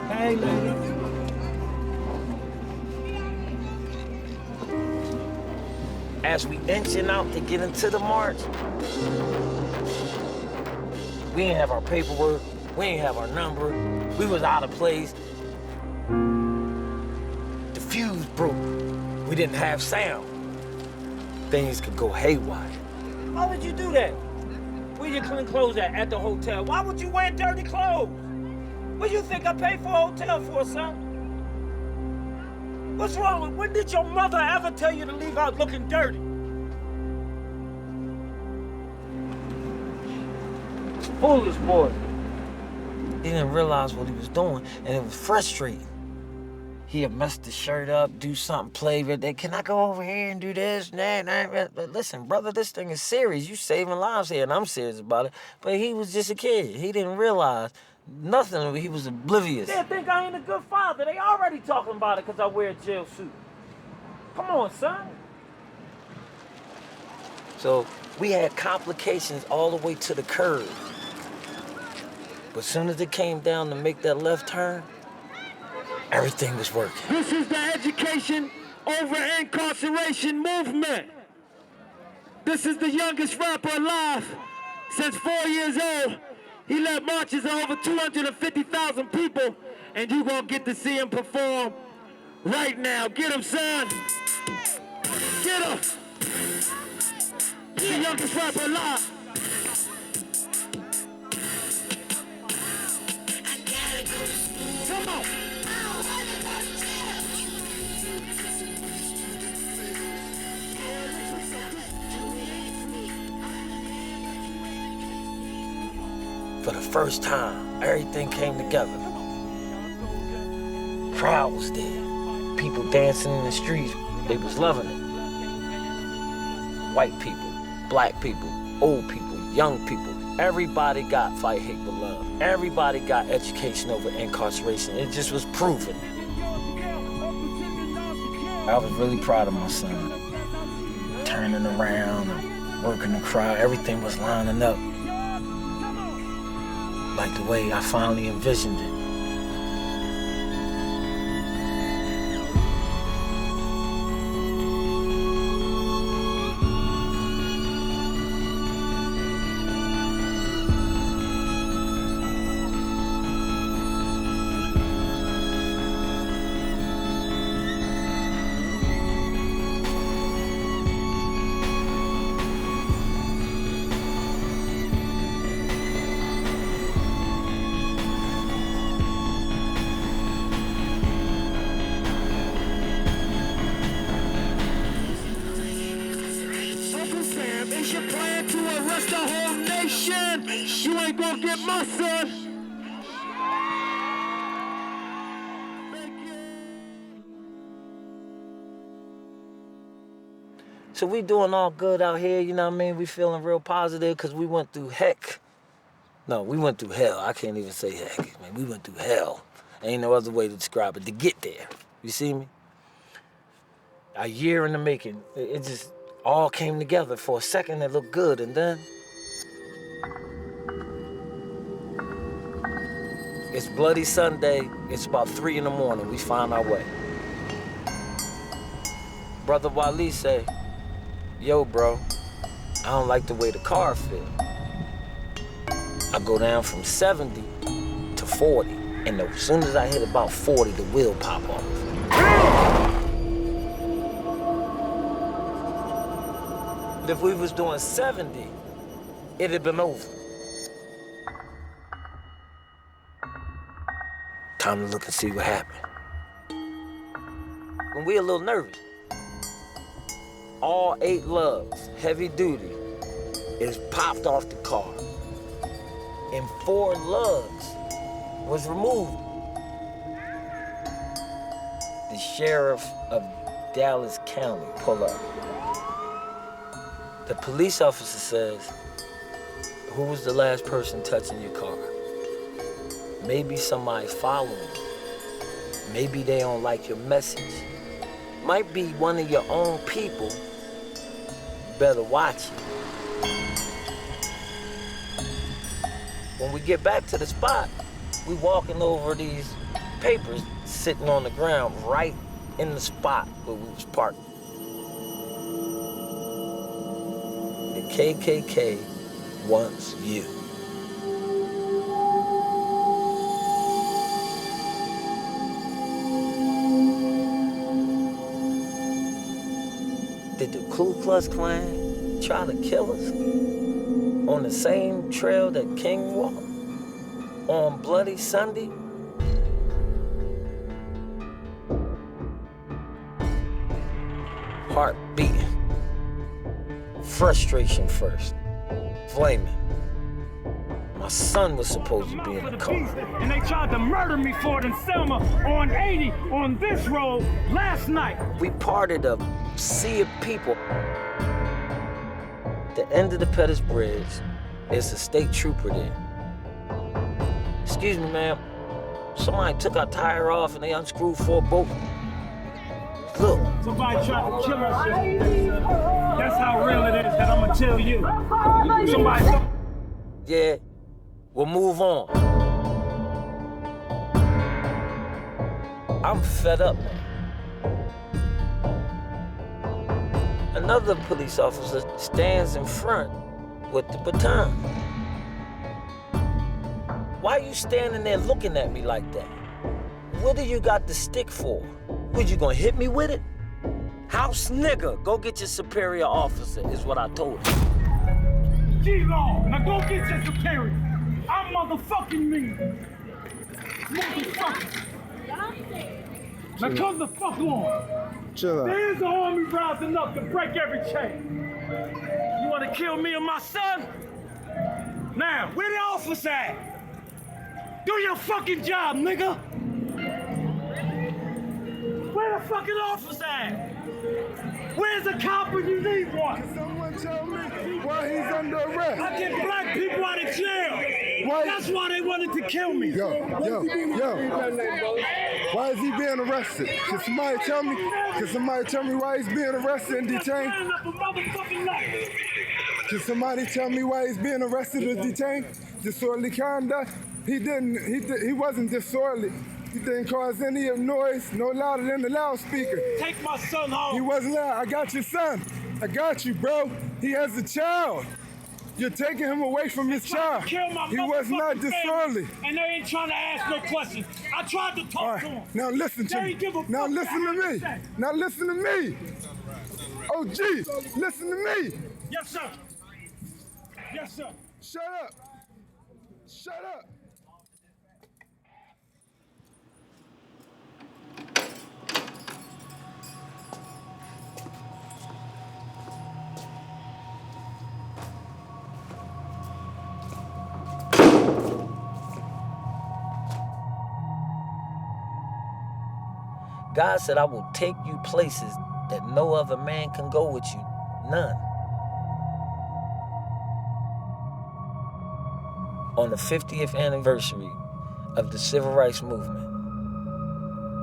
Hey, lady. As we inching out to get into the march, we ain't have our paperwork, we ain't have our number, we was out of place. The fuse broke, we didn't have sound. Things could go haywire. Why would you do that? Where your clean clothes at the hotel? Why would you wear dirty clothes? What do you think I paid for a hotel for, son? What's wrong with, when did your mother ever tell you to leave out looking dirty? Foolish boy. He didn't realize what he was doing, and it was frustrating. He had messed the shirt up, do something, play with it. Can I go over here and do this and that? But listen, brother, this thing is serious. You saving lives here, and I'm serious about it. But he was just a kid. He didn't realize nothing. He was oblivious. They think I ain't a good father. They already talking about it because I wear a jail suit. Come on, son. So we had complications all the way to the curb. But as soon as it came down to make that left turn, everything was working. This is the education over incarceration movement. This is the youngest rapper alive. Since 4 years old, he led marches of over 250,000 people, and you gonna get to see him perform right now. Get him, son. Get him. The youngest rapper alive. Come on. For the first time, everything came together. Crowd was there. People dancing in the streets. They was loving it. White people, black people, old people, young people. Everybody got fight, hate, but love. Everybody got education over incarceration. It just was proven. I was really proud of my son. Turning around and working the crowd, everything was lining up. like the way I finally envisioned it. It's your plan to arrest the whole nation. You ain't gonna get my son. So we doing all good out here, you know what I mean? We feeling real positive because we went through heck. No, we went through hell. I can't even say heck, man. We went through hell. Ain't no other way to describe it, to get there. You see me? A year in the making. It just all came together. For a second, it looked good, and then it's Bloody Sunday. It's about 3 in the morning. We find our way. Brother Wally say, yo, bro, I don't like the way the car feel. I go down from 70 to 40, and as soon as I hit about 40, the wheel pop off. If we was doing 70, it'd have been over. Time to look and see what happened. When we a little nervous, all 8 lugs, heavy duty, is popped off the car. And 4 lugs was removed. The sheriff of Dallas County pull up. The police officer says, who was the last person touching your car? Maybe somebody following you. Maybe they don't like your message. Might be one of your own people. Better watch it. When we get back to the spot, we walking over these papers sitting on the ground right in the spot where we was parked. The KKK wants you. Did the Ku Klux Klan try to kill us on the same trail that King walked on Bloody Sunday? Heart beating. Frustration first. Flaming. My son was supposed to be in the car. And they tried to murder me for it in Selma on 80 on this road last night. We parted a sea of people. The end of the Pettis Bridge is a state trooper there. Excuse me, ma'am. Somebody took our tire off and they unscrewed 4 bolts. Look. Somebody tried to kill us. That's how real it is that I'm gonna tell you. Somebody. Yeah, we'll move on. I'm fed up now. Another police officer stands in front with the baton. Why are you standing there looking at me like that? What do you got the stick for? What, you gonna hit me with it? House nigga, go get your superior officer, is what I told him. G-Law, now go get your superior. I'm motherfucking me. Motherfucker. Now come the fuck on. Chill out. There's the army rising up to break every chain. You wanna kill me and my son? Now, where the officer at? Do your fucking job, nigga. Where the fucking officer at? Where's a cop when you need one? Can someone tell me why he's under arrest? I get black people out of jail. Why? That's why they wanted to kill me. Yo. Why is he being arrested? Can somebody tell me? Can somebody tell me why he's being arrested and detained? Can somebody tell me why he's being arrested and detained? Disorderly conduct? He wasn't disorderly. He didn't cause any noise, no louder than the loudspeaker. Take my son home. He wasn't loud. I got your son. I got you, bro. He has a child. You're taking him away from his child. He was not disorderly. And they ain't trying to ask no questions. I tried to talk to him. Now listen to me. Now listen to me. Now listen to me. Oh, gee, listen to me. Yes, sir. Yes, sir. Shut up. Shut up. God said, I will take you places that no other man can go with you. None. On the 50th anniversary of the Civil Rights Movement,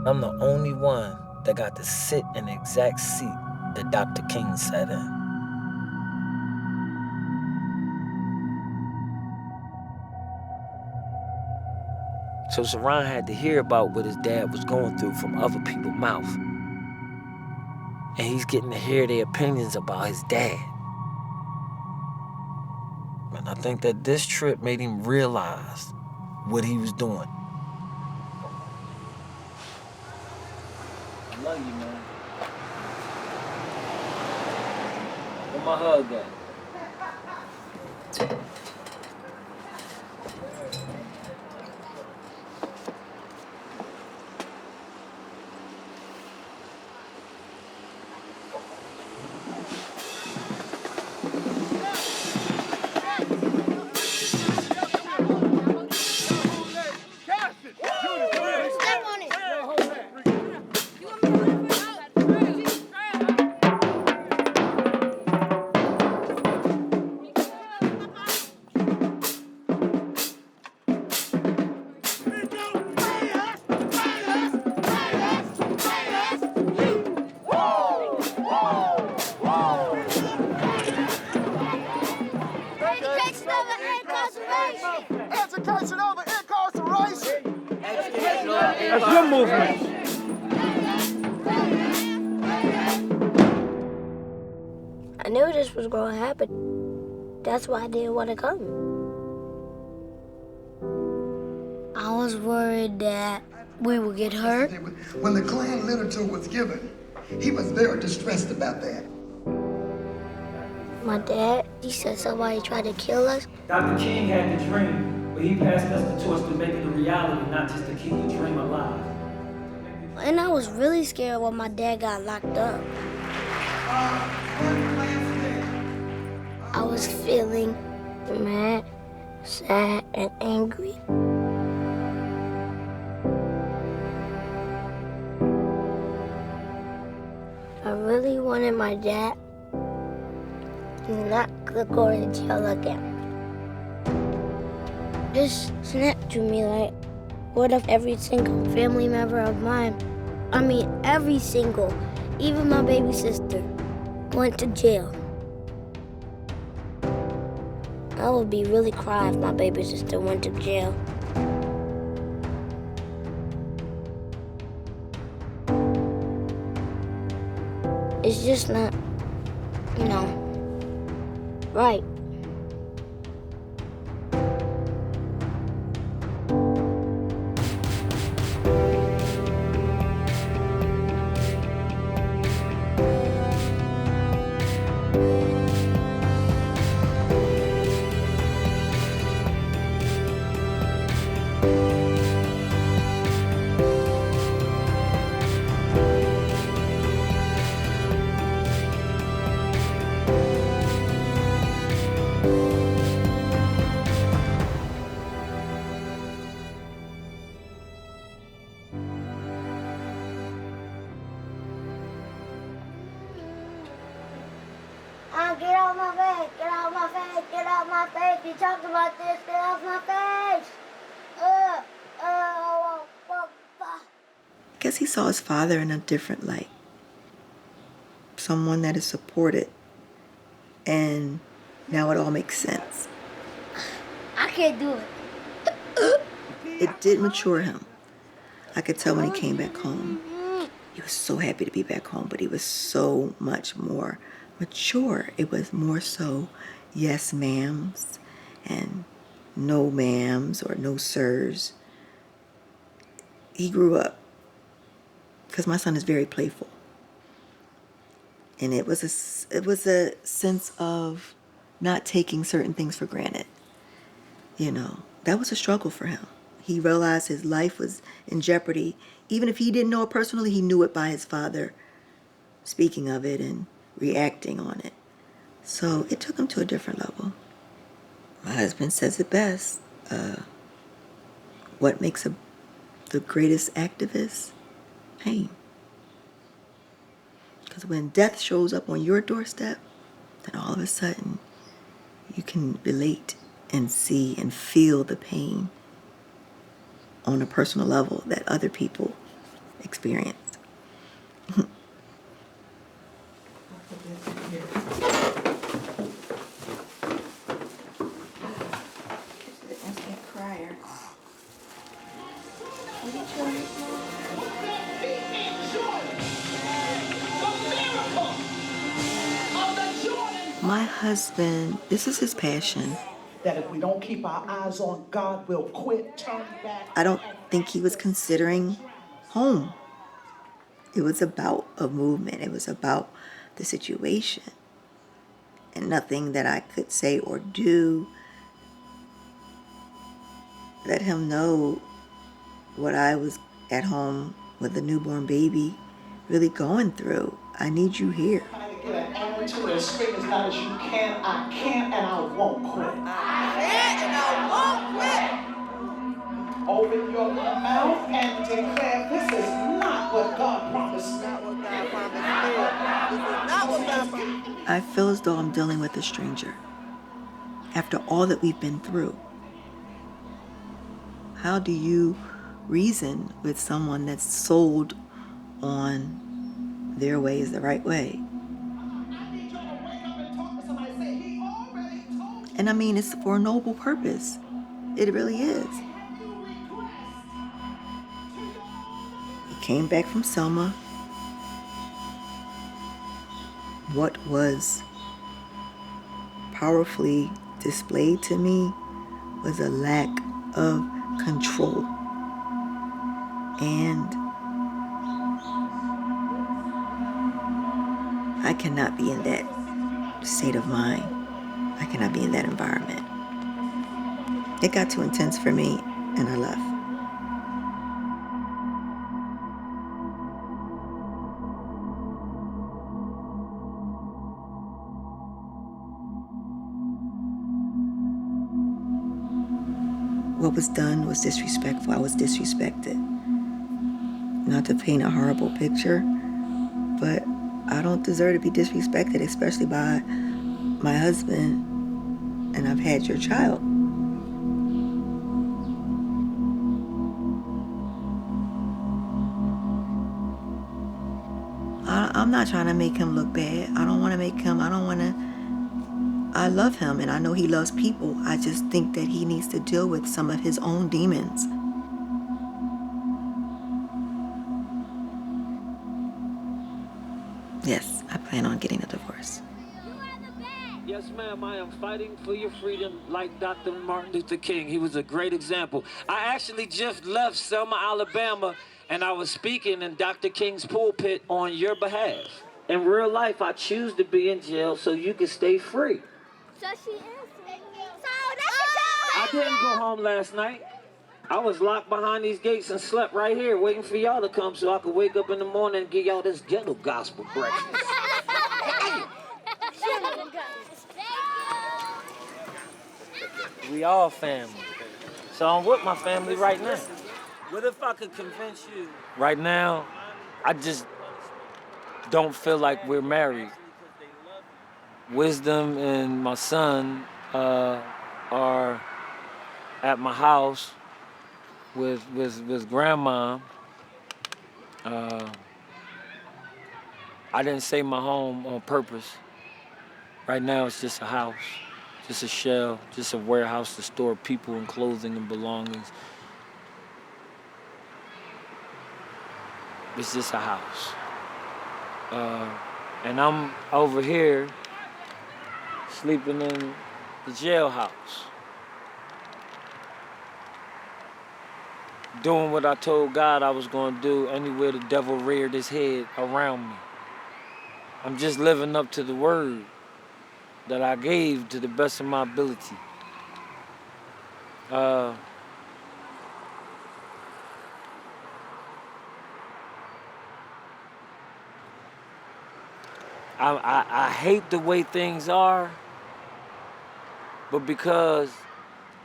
I'm the only one that got to sit in the exact seat that Dr. King sat in. So Saran had to hear about what his dad was going through from other people's mouth. And he's getting to hear their opinions about his dad. And I think that this trip made him realize what he was doing. I love you, man. Where my hug at? Education over incarceration. That's your movement. I knew this was going to happen. That's why I didn't want to come. I was worried that we would get hurt. When the Klan literature was given, he was very distressed about that. My dad, he said somebody tried to kill us. Dr. King had the dream, but he passed us the torch to make it a reality, not just to keep the dream alive. And I was really scared when my dad got locked up. I was feeling mad, sad, and angry. I really wanted my dad not to go to jail again. This snapped to me like, what if every single family member of mine, every single, even my baby sister, went to jail? I would be really crying if my baby sister went to jail. It's just not, right. Get out my face, get out my face, get out my face. You talked about this, get off my face. I guess he saw his father in a different light. Someone that is supported. And now it all makes sense. I can't do it. it did mature him. I could tell when he came back home. He was so happy to be back home, but he was so much more mature. It was more so yes ma'ams and no ma'ams or no sirs. He grew up because my son is very playful. And it was a sense of not taking certain things for granted. You know, that was a struggle for him. He realized his life was in jeopardy. Even if he didn't know it personally, he knew it by his father speaking of it and reacting on it. So it took him to a different level. My husband says it best. What makes the greatest activist? Pain. Because when death shows up on your doorstep, then all of a sudden you can relate and see and feel the pain on a personal level that other people experienced. My husband, this is his passion. That if we don't keep our eyes on God, we'll quit, turn back. I don't think he was considering home. It was about a movement. It was about the situation. And nothing that I could say or do let him know what I was at home with a newborn baby really going through. I need you here. Get an attitude and scream as loud as you can. I can't and I won't quit. I can't and I won't quit. Open your mouth and declare this is not what God promised me. Not what God promised me. This is not what God promised me. I feel as though I'm dealing with a stranger. After all that we've been through, how do you reason with someone that's sold on their way is the right way? And I mean, it's for a noble purpose. It really is. He came back from Selma. What was powerfully displayed to me was a lack of control. And I cannot be in that state of mind. I cannot be in that environment. It got too intense for me, and I left. What was done was disrespectful. I was disrespected. Not to paint a horrible picture, but I don't deserve to be disrespected, especially by my husband, and I've had your child. I'm not trying to make him look bad. I love him and I know he loves people. I just think that he needs to deal with some of his own demons. Yes, I plan on getting a divorce. Yes, ma'am, I am fighting for your freedom like Dr. Martin Luther King. He was a great example. I actually just left Selma, Alabama, and I was speaking in Dr. King's pulpit on your behalf. In real life, I choose to be in jail so you can stay free. So she is. I didn't go home last night. I was locked behind these gates and slept right here waiting for y'all to come so I could wake up in the morning and give y'all this ghetto gospel breakfast. We all family. So I'm with my family right now. What if I could convince you? Right now, I just don't feel like we're married. Wisdom and my son are at my house with grandma. I didn't say my home on purpose. Right now it's just a house, just a shell, just a warehouse to store people and clothing and belongings. It's just a house. And I'm over here sleeping in the jailhouse. Doing what I told God I was gonna do anywhere the devil reared his head around me. I'm just living up to the word that I gave to the best of my ability. I hate the way things are, but because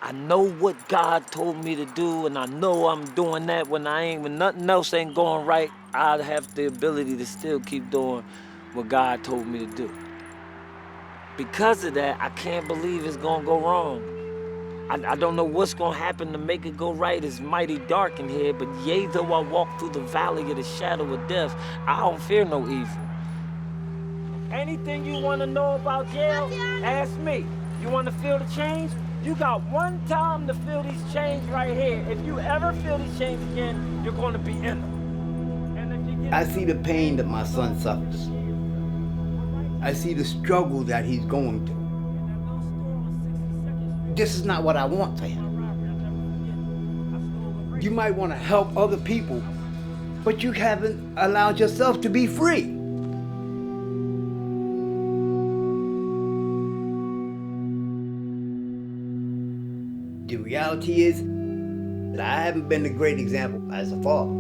I know what God told me to do, and I know I'm doing that when nothing else ain't going right, I have the ability to still keep doing what God told me to do. Because of that, I can't believe it's gonna go wrong. I don't know what's gonna happen to make it go right. It's mighty dark in here, but yea, though I walk through the valley of the shadow of death, I don't fear no evil. Anything you wanna know about jail, ask me. You wanna feel the change? You got one time to feel these chains right here. If you ever feel these chains again, you're gonna be in them. And if you get I see the pain that my son suffers. I see the struggle that he's going through. This is not what I want for him. You might want to help other people, but you haven't allowed yourself to be free. The reality is that I haven't been a great example as a father.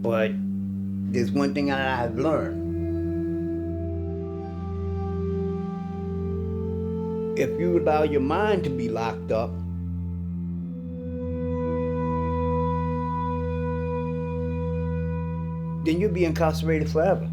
But there's one thing that I've learned. If you allow your mind to be locked up, then you'll be incarcerated forever.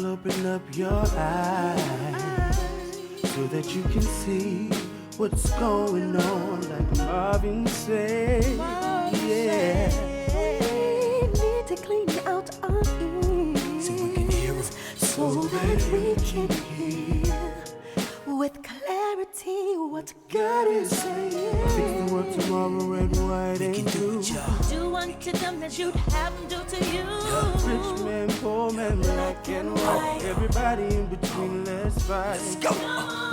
Open up your eyes so that you can see what's going on, like Marvin said. Yeah. We need to clean out our ears so we can hear us, so that we can hear with clarity what God is saying. Fix the world tomorrow, red, white, and blue. Do unto them as you'd have them do to you. Rich man, poor man, black and white, everybody in between, let's fight. Let's go.